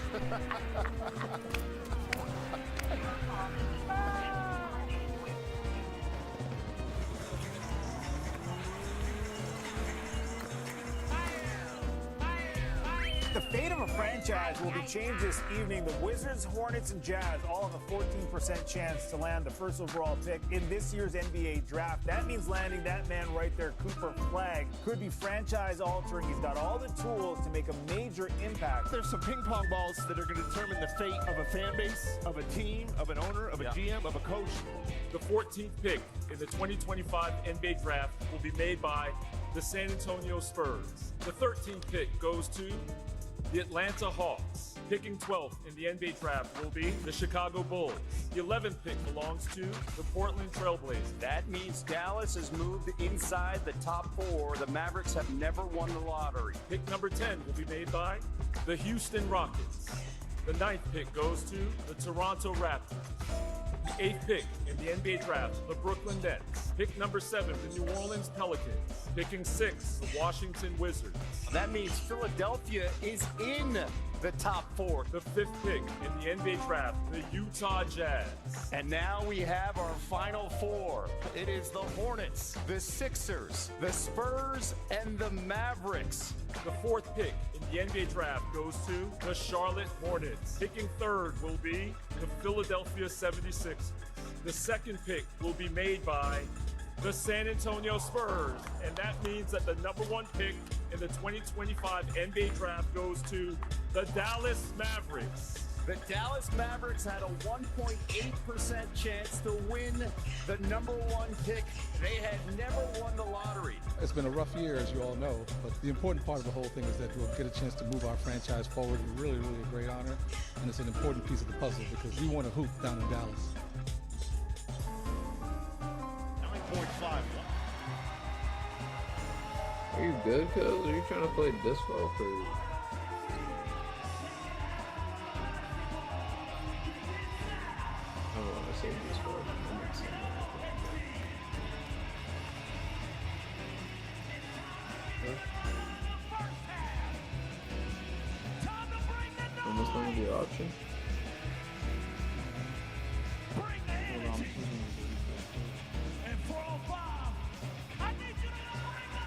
The fate of a franchise will be changed this evening. The Wizards, Hornets, and Jazz all have a 14% chance to land the first overall pick in this year's NBA draft. That means landing that man right there, Cooper Flagg, could be franchise altering. He's got all the tools to make a major impact. There's some ping pong balls that are going to determine the fate of a fan base, of a team, of an owner, of a GM, of a coach. The 14th pick in the 2025 NBA draft will be made by the San Antonio Spurs. The 13th pick goes to the Atlanta Hawks. Picking 12th in the NBA draft will be the Chicago Bulls. The 11th pick belongs to the Portland Trailblazers. That means Dallas has moved inside the top 4. The Mavericks have never won the lottery. Pick number 10 will be made by the Houston Rockets. The 9th pick goes to the Toronto Raptors. The 8th pick in the NBA draft, the Brooklyn Nets. Pick number 7, the New Orleans Pelicans. Picking 6, the Washington Wizards. That means Philadelphia is in the top 4. The 5th pick in the NBA draft, the Utah Jazz. And now we have our final 4. It is the Hornets, the Sixers, the Spurs, and the Mavericks. The 4th pick in the NBA draft goes to the Charlotte Hornets. Picking 3rd will be the Philadelphia 76ers. The 2nd pick will be made by the San Antonio Spurs, and that means that the number 1 pick in the 2025 NBA draft goes to the Dallas Mavericks. The Dallas Mavericks had a 1.8% chance to win the number 1 pick. They had never won the lottery. It's been a rough year, as you all know, but the important part of the whole thing is that we'll get a chance to move our franchise forward. It's really, really a great honor, and it's an important piece of the puzzle because we want to hoop down in Dallas. 9.5. Are you good, cuz? Are you trying to play disc golf or... the option. Bring the energy. And 405. I need you to bring the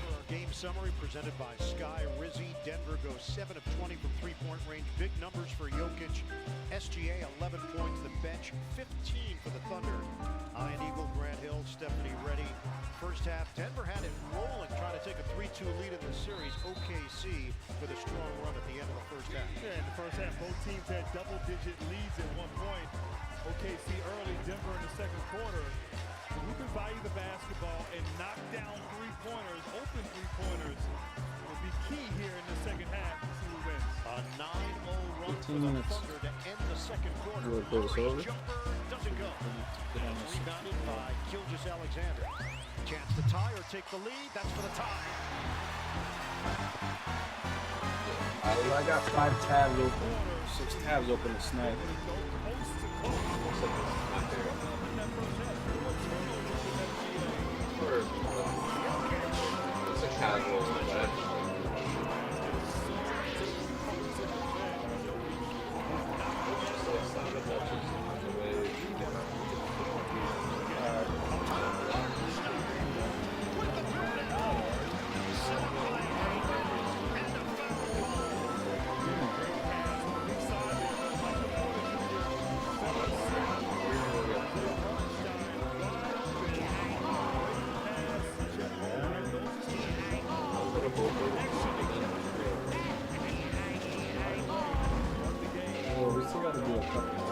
For our game summary presented by Sky Rizzi, Denver goes 7 of 20 from three-point range. Big numbers for Jokic. SGA 11 points. The bench 15 for the Thunder. Ian Eagle, Grant Hill, Stephanie Reddy. First half, Denver had it rolling, trying to take a 3-2 lead in the series. OKC with a strong run at the end of the first half. Yeah, in the first half, both teams had double-digit leads at one point. OKC early, Denver in the second quarter. If we can value the basketball and knock down three-pointers, open three-pointers, will be key here in the second half to see who wins. A 9-0 run for the Thunder to end the second quarter. Over. Jumper doesn't go. Rebounded by Gilgeous Alexander. Chance to tie or take the lead. That's for the tie. I got 5 tabs open, 6 tabs open to snipe. It's a casual match. Oh, we still gotta do a couple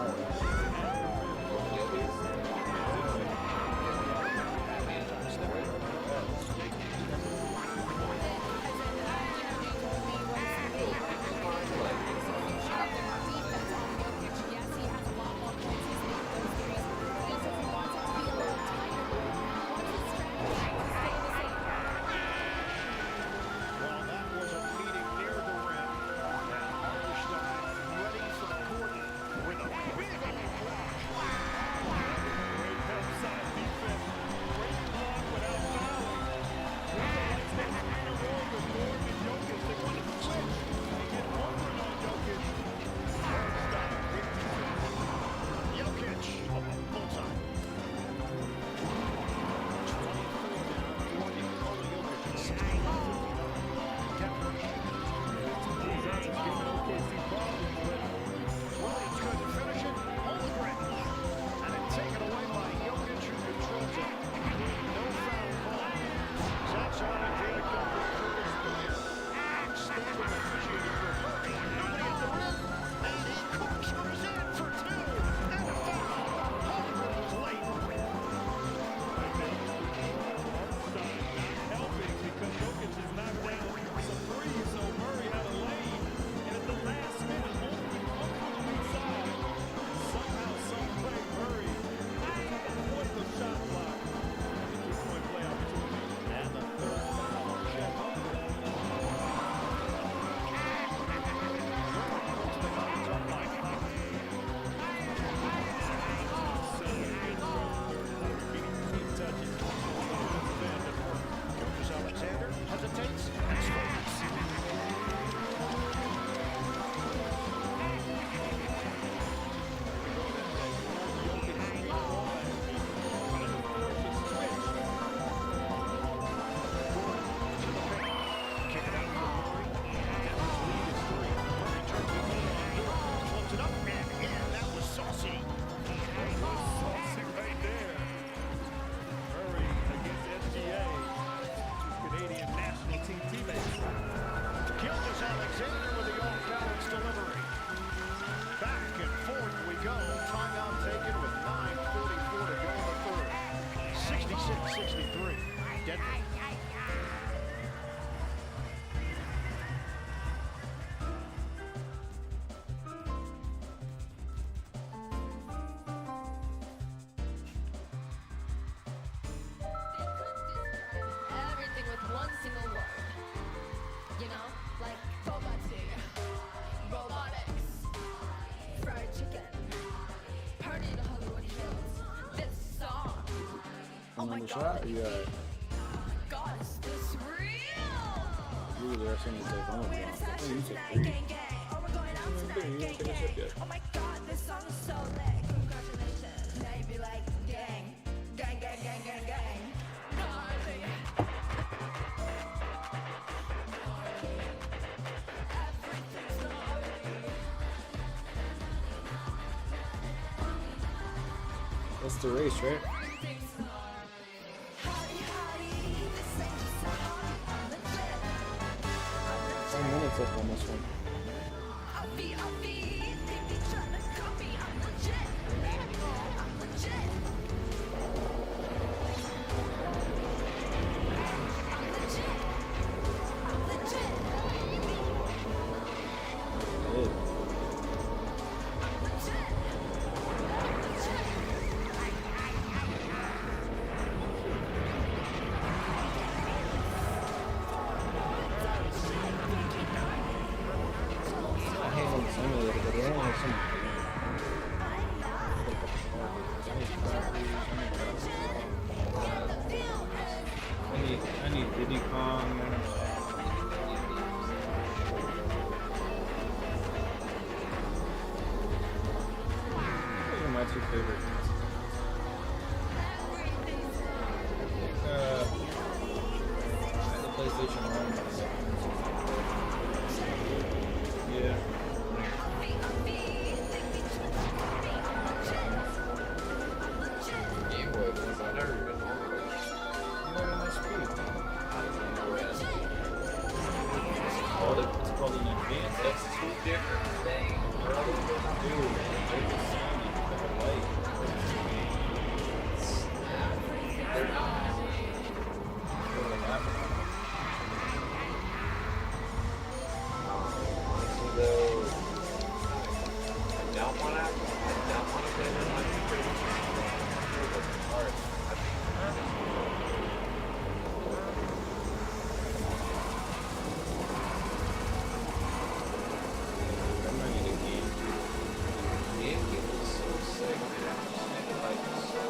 on the shot? Yeah. God, is this real? the rest of them to take home. Oh, you took 3. You didn't finish it yet. Oh my god, this song is so lit. Congratulations. Now you be like, gang, gang, gang, gang, gang, gang. Gnarly. Everything's gnarly. That's the race, right? Everything's gnarly. Howdy, howdy, this ain't the song. I'm legit. 10 minutes left on this one. I'll be, think you tryna copy. I'm legit. I'm legit. I'm legit. I'm legit. Good. I hate on the simulator, but they don't have some. I need Diddy Kong. Those are my 2 favorites. The PlayStation 1. Yeah. Game Boy, because I never even owned it. You know what SP? It's called an advanced. That's 2 different things, bro. Dude, it's a Sony, like a light. They're not. Honestly, though, I don't want to play them on pretty much hard. I think game is so sick, man. Like, so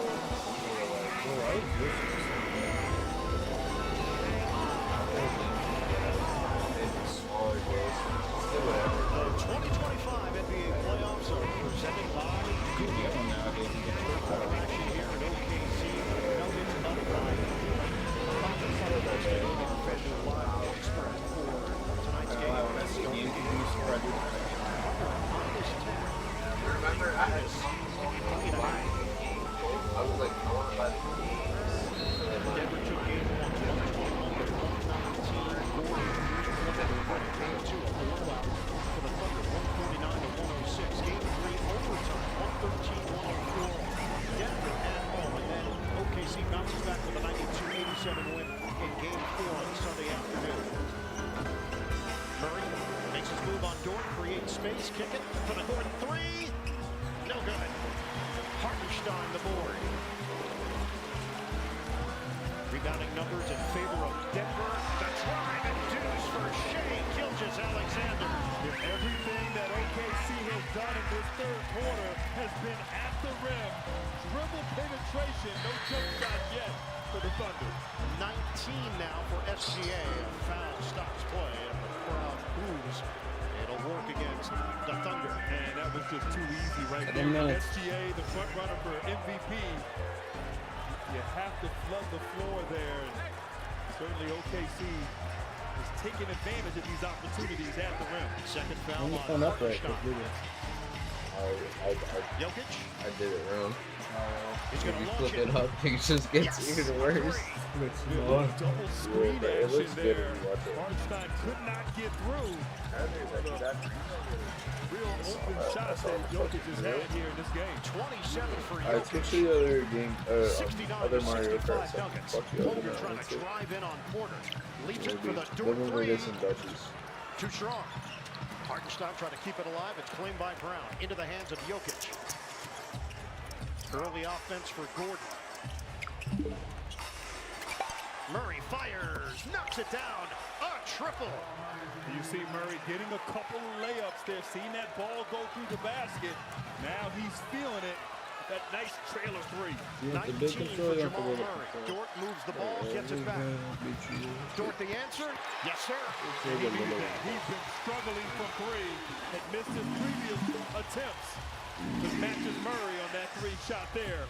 smaller goals. Still whatever. The 2025 NBA playoffs are presented by Google. Action here at OKC. Nuggets up by professional live express for tonight's game. Remember, I had some buying the game. I was like, I want to buy the game. Denver took game 1, 121 to 119. Game 2, a blowout for the Thunder, 149 to 106. Game 3, overtime, 113-104. Denver at home, and then OKC bounces back with a 92-87 win in Game 4 on Sunday afternoon. Murray makes his move on Dort, creates space, kick it for the Gordon 3. No good. Hartenstein the board. Rebounding numbers in favor of Denver. The drive and deuce for Shea Gilgeous-Alexander. If everything that OKC has done in this third quarter has been at the rim, dribble penetration, no jump shot yet for the Thunder. 19 now for SGA. A foul stops play, and the crowd boos. It'll work against the Thunder. And that was just too easy right there. SGA, the front runner for MVP. You have to flood the floor there. And certainly OKC is taking advantage of these opportunities at the rim. Second foul on Hartenstein. Jokic. I did it wrong. He's If going you to flip launch it up, it just gets even worse. Double screen It action looks good there. when you watch it. Hartenstein could not get through. Real open shots that Jokic has had here in this game. 27 for Alright, Jokic. switch to the other game, 69 other to Mario 65 Kart. Nuggets. Fuck the other Holger one. trying That's to it. drive in on Porter. Leaves it for the Living Dort with 3. this and Dutchies. Too strong. Hartenstein trying to keep it alive. It's claimed by Brown. Into the hands of Jokic. Early offense for Gordon. Murray fires. Knocks it down. A triple. You see Murray getting a couple of layups there, seeing that ball go through the basket. Now he's feeling it. that nice trailer three. You want the big 19 control, for you want the Jamal little Murray. control. Dort moves the ball, gets it back. Dort the answer? Yes, sir. And he needed that. He's been struggling from three and missed his previous attempts. Just matches Murray on that three shot there.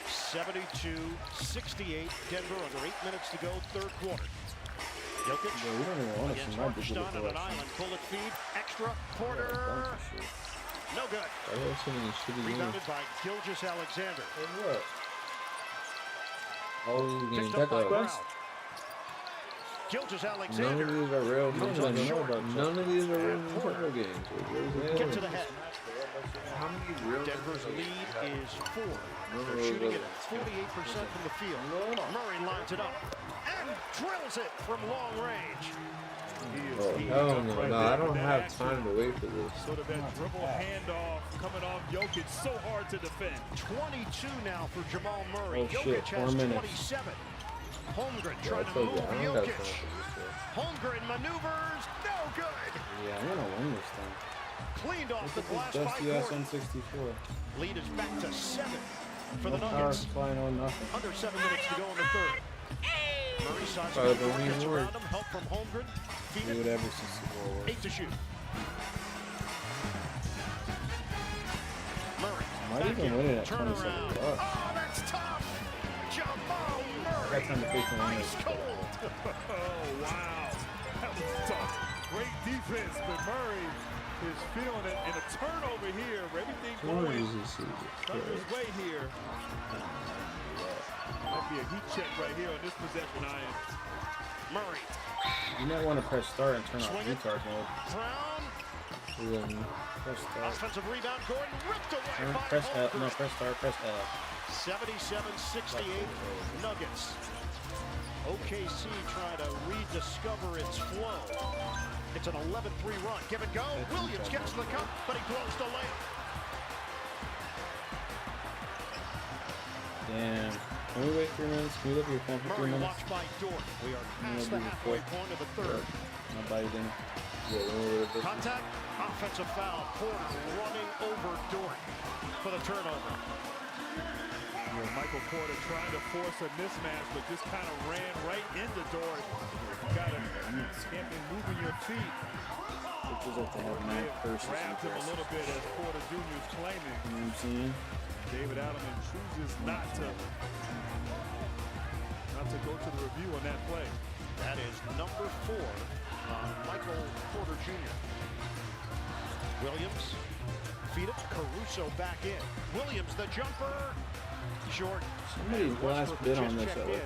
72-68. Denver under 8 minutes to go, third quarter. Jokic Yeah, we don't even want to see against my digital Hartenstein on an island. Bullet feed. Extra. Porter. No good. Rebounded by Gilgeous Alexander. What? Oh, he's Picked getting up by back Brown. up. Gilgeous None Alexander. of these are real. Comes None up short. of these are real Nintendo games. Gets it ahead. How many real Denver's lead is 4. They're shooting it 48% from the field. Murray lines it up and drills it from long range. Oh, hell no. No, I don't have time to wait for this. Sort of that dribble handoff coming off Jokic, so hard to defend. 22 now for Jamal Murray. Oh, shit, Jokic 4 has minutes. 27. Holmgren Yeah, trying I to told move you, I don't got time Jokic. for this. Holmgren maneuvers, no good. Yeah, I'm gonna win this thing. Cleaned off the Look glass at by this dusty Gordon. N64. Lead is back to 7 for the No power Nuggets. supply, no nothing. Under 7 minutes to go in the third. Murray sizes Oh, up, don't Dort even gets worry. around him, help from Holmgren. Feed Do it, whatever 64 was. 8 to shoot. Murray, Might back even in, win it at turnaround. 27 bucks. Oh, that's tough. Jamal I Murray, got time to fix my ice image. cold. Oh, wow. That was tough. Great defense, but Murray is feeling it. And a turnover here. Everything going Thunder's way here. Might be a heat check right here on this possession, Ian. Murray. You might want to press start and turn off Swing it. retard mode. Brown. And then press start. Offensive rebound. Gordon ripped away by Press L. Holmgren. No, press start. Press L. 77-68 Nuggets. OKC trying to rediscover its flow. It's an 11-3 run. Give and go. Williams gets the cup, but he blows the lane. Damn. Can we wait 3 minutes? Can we look at your phone for 3 Murray minutes? watched by Dort. We are past do the the halfway fourth. point of the third. My body didn't. Yeah, then we'll do this. Contact. Offensive foul. Porter running over Dort for the turnover. Michael Porter trying to force a mismatch, but just kind of ran right into Dort. You got to can't be moving your feet. It feels like they have mad curses and Grabbed him a little bit as Porter Jr. is claiming. You know what I'm saying? David Adelman chooses not to go to the review on that play. That is number 4 on Michael Porter Jr. Williams, feed it, Caruso back in. Williams, the jumper, short. Somebody And last Westbrook bid just on this checked at like in,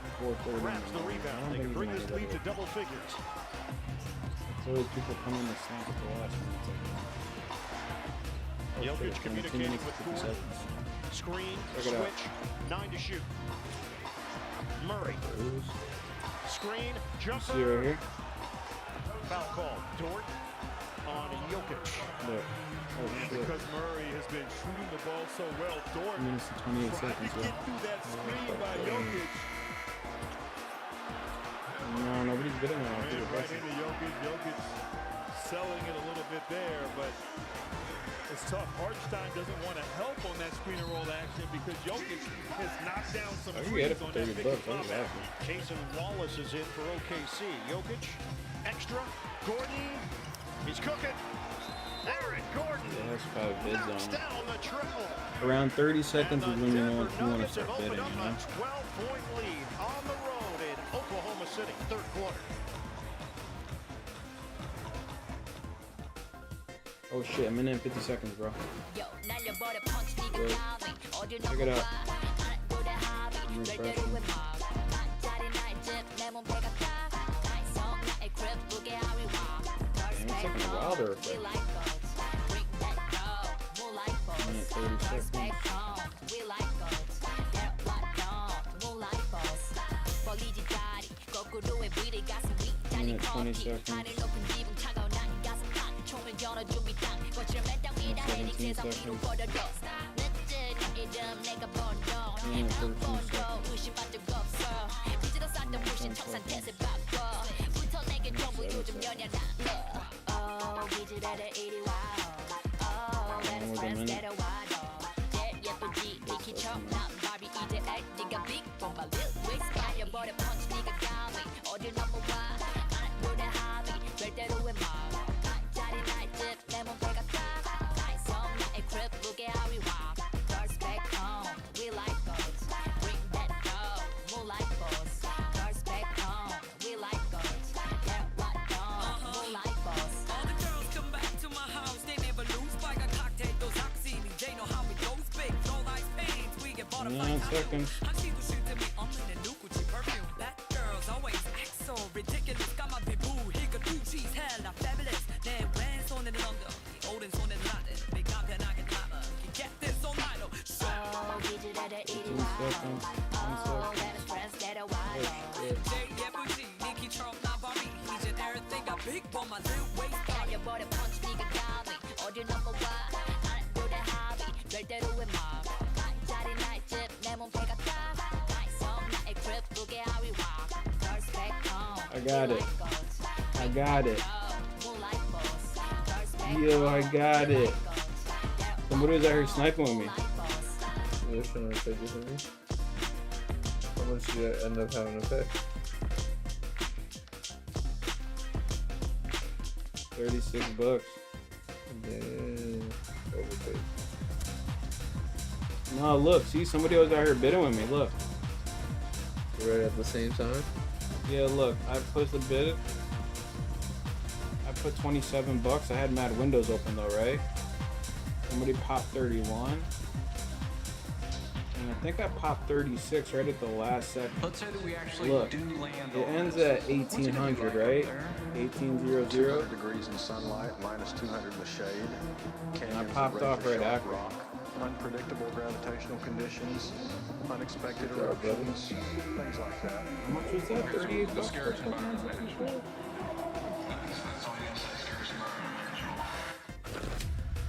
4:30. grabs the I rebound. don't They think can he's bring gonna this get lead it. to double figures. It's always people come in and snap at the last one. It's like, Jokic communicating with 50 Gordon. seconds. Screen, Check it out. switch, 9 to shoot. Murray, screen, You see right jumper, here? foul call. Dort on Jokic. Look. Oh, And shit. because Murray has been shooting the ball so well, Dort 2 minutes and 28 tried seconds. to get through that screen by Jokic. No, nobody's bidding on Ran it. right into Jokic. Jokic selling it a little bit there, but it's tough. Hartenstein doesn't want to help on that screen and roll action because Jokic has knocked down some I can get it threes for on that 30 pick bucks. and I'm pop action. laughing. Jason Wallace is in for OKC. Jokic, extra. Gordon, he's cooking. Aaron Gordon Yeah, that's probably bids knocks on it. down the triple. Around 30 seconds is And when the you know Denver if you want to Nuggets start have bidding, opened you up know? a 12-point lead on the road in Oklahoma City, third quarter. Oh shit, a minute and 50 seconds, bro. Yo, Good. Check it out. Refreshing. Damn, it's taking a while to refresh. Minute 30 seconds. Minute 20 seconds. 17 seconds. Minute 13 seconds. 9 seconds. I got it. I got it. Yo, I got it. Somebody was out here sniping with me. They're trying to take it from me. How much did you end up having to pay? $36. Damn. Overpaid. No, look, see, somebody was out here bidding with me. Look. Right at the same time? Yeah, look, I put the bid. I put $27. I had mad windows open though, right? Somebody popped 31. And I think I popped 36 right at the last second. Let's say that we actually look, do land it ends at 1800, right? 1800. 200 degrees in sunlight, minus 200 in the shade. And I popped off right after. Rock. Unpredictable gravitational conditions, unexpected eruptions, things like that. How much was that? $38.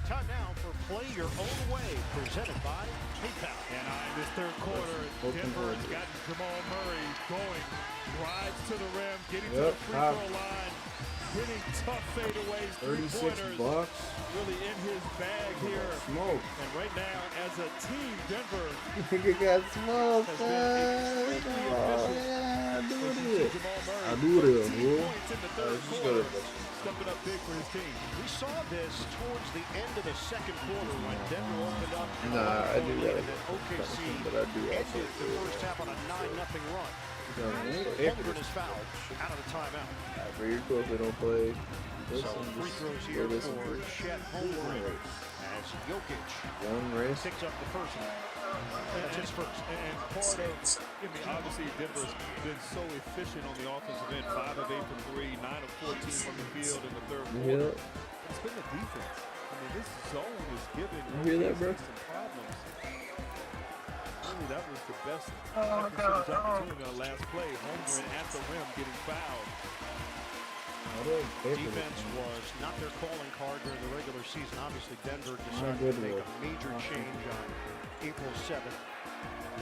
Time now for Play Your Own Way, presented by PayPal. And in this third quarter, Denver has gotten Jamal Murray going, drives to the rim, getting to the free throw line, hitting tough fadeaways, $36. Really in his bag here. Smoke. And right now, as a team, Denver Nigga got smoked. has been extremely efficient. I do it, bro. In the third quarter, stepping up big for his team. We saw this towards the end of the second quarter when Denver opened up. Nah, I do that. OKC But I do also ended the first half on a 9-0 run. Holmgren is fouled out of the timeout. Very close, they don't play. So free throws here for Chet Holmgren as Jokic picks up the first one. That's his first. And part of, obviously Denver's been so efficient on the offensive end. 5 of 8 from 3, 9 of 14 from the field in the third quarter. It's been the defense. I mean, this zone is giving some problems. Really, that was the best opportunity on the last play. Holmgren at the rim getting fouled. Defense was not their calling card during the regular season. Obviously, Denver decided to make a major change on April 7th,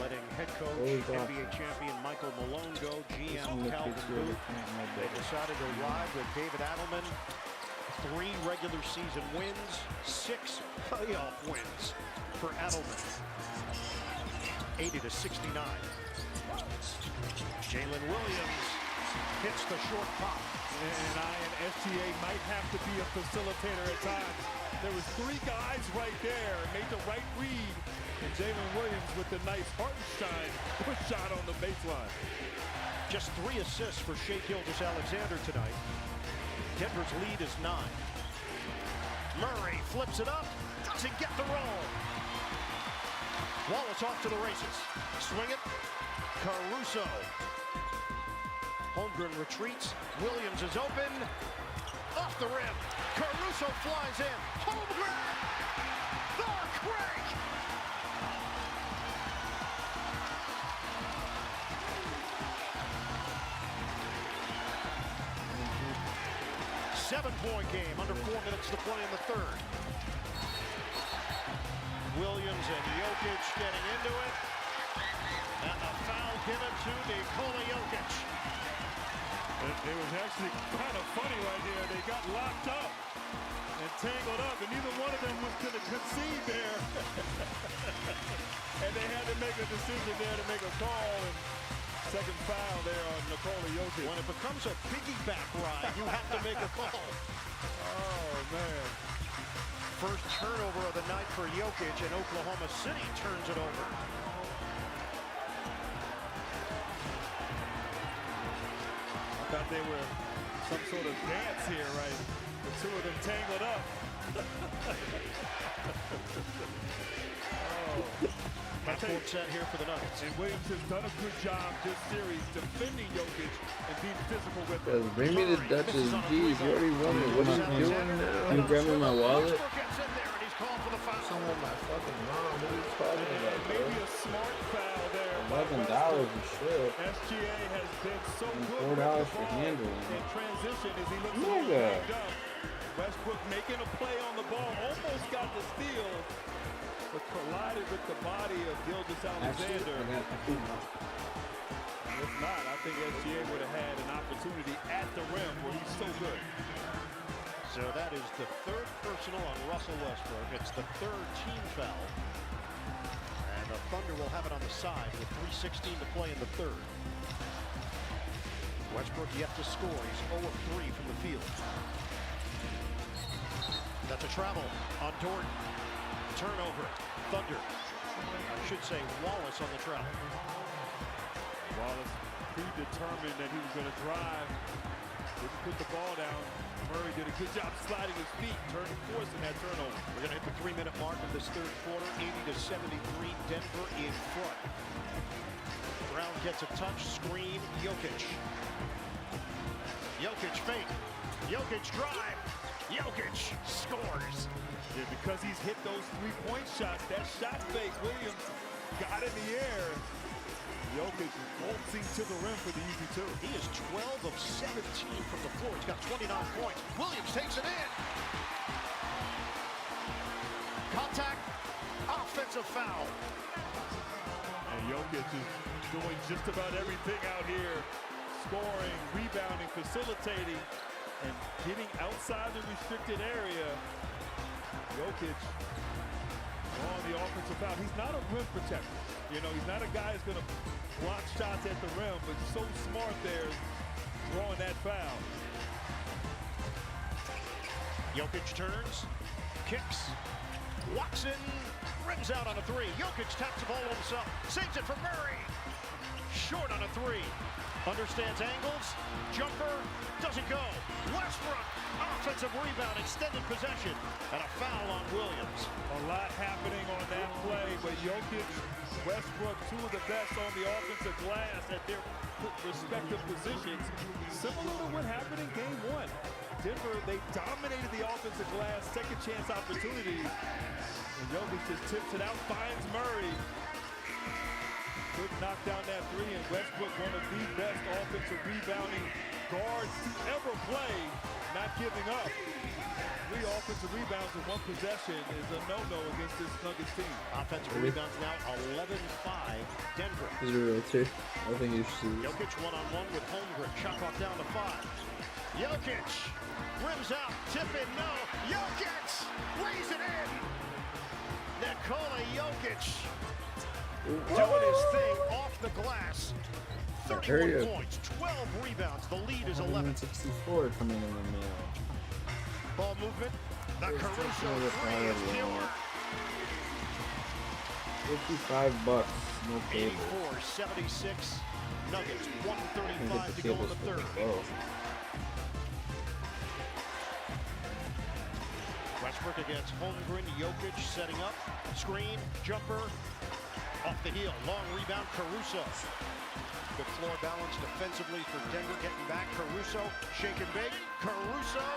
letting head coach, NBA champion Michael Malone go, GM Calvin Booth. They decided to ride with David Adelman. 3 regular season wins, 6 playoff wins for Adelman. 80-69. Jalen Williams hits the short pop. And SGA might have to be a facilitator at times. There was 3 guys right there, made the right read, and Jalen Williams with the nice Hartenstein shot on the baseline. Just 3 assists for Shai Gilgeous-Alexander tonight. Denver's lead is 9. Murray flips it up, doesn't get the roll. Wallace off to the races. Swing it, Caruso. Holmgren retreats. Williams is open. Off the rim. Caruso flies in. Holmgren! The crank! Seven-point game. Under 4 minutes to play in the third. Williams and Jokic getting into it. And the foul given to Nikola Jokic. It was actually kind of funny right there. They got locked up and tangled up, and neither one of them was going to concede there. And they had to make a decision there to make a call. And second foul there on Nikola Jokic. When it becomes a piggyback ride, you have to make a call. Oh, man. First turnover of the night for Jokic, and Oklahoma City turns it over. I thought they were some sort of dance here, right? The 2 of them tangled up. Oh. Half-court set here for the Nuggets. And Williams has done a good job this series defending Jokic and being physical with him. Bring me the Dutchess G's. You already won it. What are you doing now? You grab me my wallet? Some of my fucking mom. What are you talking about, bro? Maybe a smart foul there. $11 and shit. SGA has been so good $4 for handling. in transition as he looks Nigga. up. Westbrook making a play on the ball, almost got the steal, but collided with the body of Gilgeous-Alexander. If not, I think SGA would have had an opportunity at the rim where he's so good. So that is the third personal on Russell Westbrook. It's the third team foul. And the Thunder will have it on the side with 3:16 to play in the third. Westbrook yet to score. He's 0 of 3 from the field. That's a travel on Jordan. Turnover. Thunder. I should say Wallace on the travel. Wallace predetermined that he was going to drive. Didn't put the ball down. Murray did a good job sliding his feet, forcing that turnover. We're going to hit the 3-minute mark of this third quarter. 80-73, Denver in front. Brown gets a touch, screen, Jokic. Jokic fake. Jokic drive. Jokic scores. Yeah, because he's hit those three-point shots, that shot fake, Williams got in the air. Jokic waltzing to the rim for the easy two. He is 12 of 17 from the floor. He's got 29 points. Williams takes it in. Contact, offensive foul. And Jokic is doing just about everything out here. Scoring, rebounding, facilitating, and getting outside the restricted area. Jokic on the offensive foul. He's not a rim protector. You know, he's not a guy who's going to block shots at the rim, but so smart there drawing that foul. Jokic turns, kicks, walks in, rims out on a three. Jokic taps the ball on himself, saves it for Murray. Short on a three. Understands angles, jumper, doesn't go. Westbrook, offensive rebound, extended possession, and a foul on Williams. A lot happening on that play, but Jokic, Westbrook, two of the best on the offensive glass at their respective positions. Similar to what happened in game one. Denver, they dominated the offensive glass, second chance opportunities. And Jokic just tips it out, finds Murray. Couldn't knock down that three, and Westbrook, one of the best offensive rebounding guards to ever play, not giving up. 3 offensive rebounds in 1 possession is a no-no against this Nuggets team. Offensive rebounds now 11-5, Denver. Is it real too? I think you should see. Jokic one-on-one with Holmgren, shot clock down to 5. Jokic rims out, tip in, no. Jokic lays it in. Nikola Jokic doing his thing off the glass. 31 points, 12 rebounds. The lead is 11. N64 coming in the mail. Ball movement. The Caruso three is killer. $55, no cable. 84-76. Nuggets, 1:35 to go in the third. Westbrook against Holmgren. Jokic setting up. Screen, jumper. Off the heel, long rebound, Caruso. Good floor balance defensively for Denver, getting back. Caruso, shake and bake. Caruso,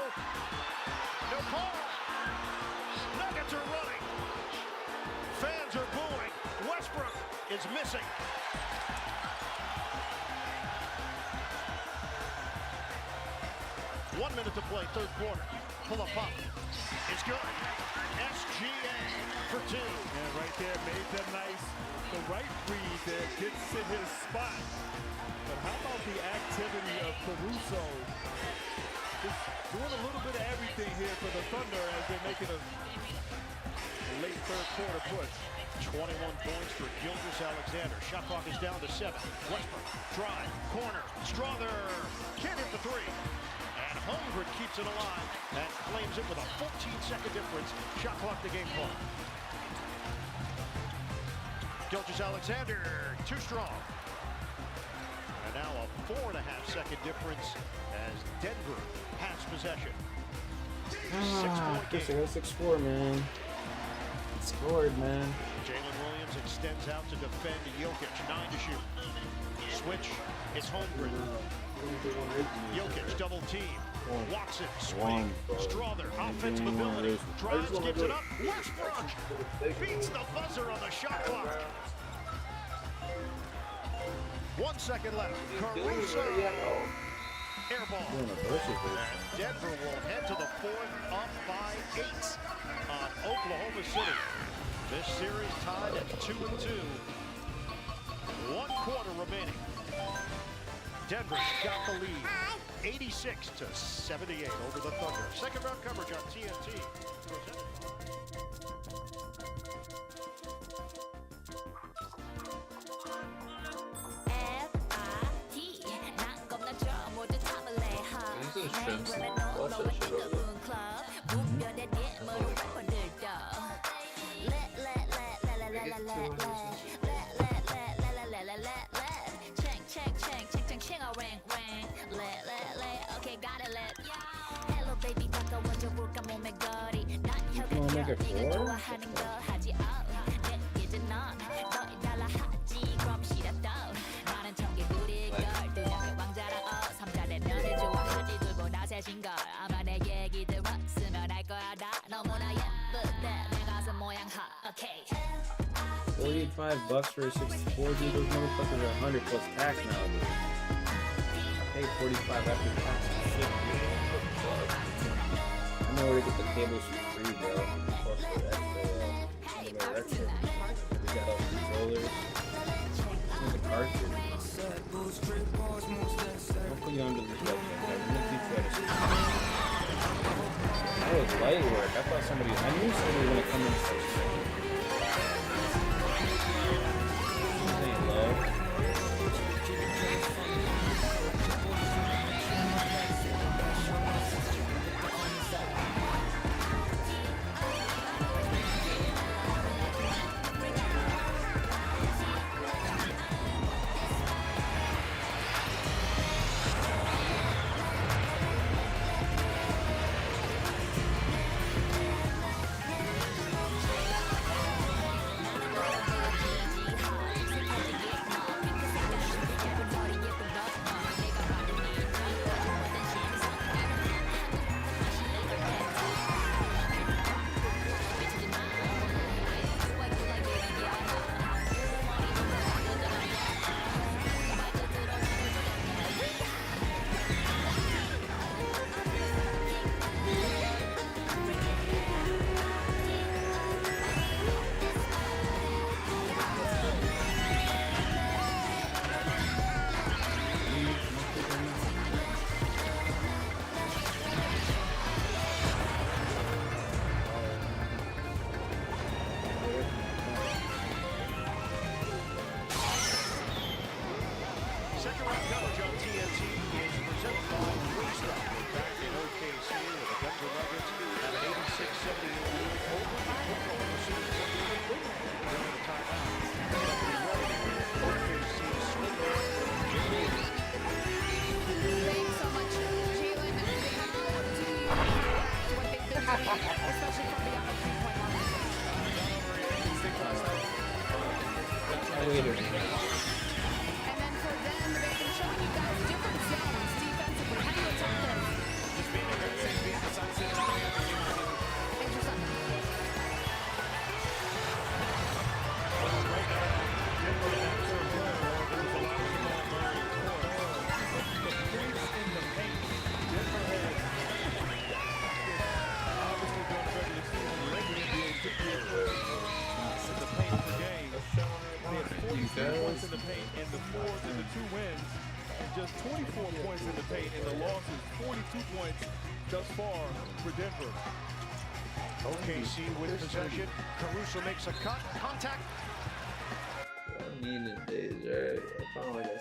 no call. Nuggets are running. Fans are booing. Westbrook is missing. One minute to play, third quarter. Pull up pop. It's good. SGA for 2. And right there, made them nice. The right read there gets to his spot. But how about the activity of Caruso? Just doing a little bit of everything here for the Thunder as they're making a late third quarter push. 21 points for Gilgeous-Alexander. Shot clock is down to 7. Westbrook, drive, corner, Strother. Can't hit the 3. And Holmgren keeps it alive and claims it with a 14-second difference. Shot clock to game clock. Gilgeous-Alexander, too strong. And now a 4.5-second difference as Denver has possession. 6-point game. I got 6-4, man. It scored, man. Jalen Williams extends out to defend Jokic. 9 to shoot. Switch. It's Holmgren. Jokic double team. Walks it. Swing. Strother. Offensive ability. Drives. Gives it up. Westbrook beats the buzzer on the shot clock. 1 second left. Caruso. Air ball. And Denver will head to the fourth, up by 8 on Oklahoma City. This series tied at 2-2. 1 quarter remaining. Denver's got the lead. 86-78 over the Thunder. Second round coverage on TNT. Okay, got it. Hello, baby, 바꿔줘 몸의 거리. 난 혀가 네가 좋아하는 걸 하지. 이제 넌 너희 달라 하지. 그럼 싫었다. 나는 청개구리 걸. 두 명의 왕자라. 3자대 너를 좋아하지. 둘보다 세신 걸. 아마 내 얘기 들었으면 알 거야 다. 너무나 예쁘대 내 가슴 모양 하. Okay. $45 for a 64, dude. Those motherfuckers are 100 plus tax now, dude. I paid 45 after tax. Shit, dude. I know where to get the cables for free, bro. Fuck the extra. We got all the controllers. And the cartridge. I'll put you under this website, guys. I'm gonna teach you how to speak. That was light work. I thought I knew somebody was gonna come in first. Second round coverage on TNT is presented by Wingstop. Back in OKC with the Denver Nuggets at an 86-78 lead over the Oklahoma City Thunder. During the timeout, OKC swing. Thanks so much, Jalen. What they've been doing, especially from beyond the three-point line. And then for them, they've been showing you guys different zones defensively. How do you attack them? Just being the very same beat the Sun City. Interesting. Points in the paint in the 4s and the 2 wins, and just 24 points in the paint in the losses. 42 points thus far for Denver. OKC with possession. Caruso makes a cut. Contact. I need the days, right? I found like a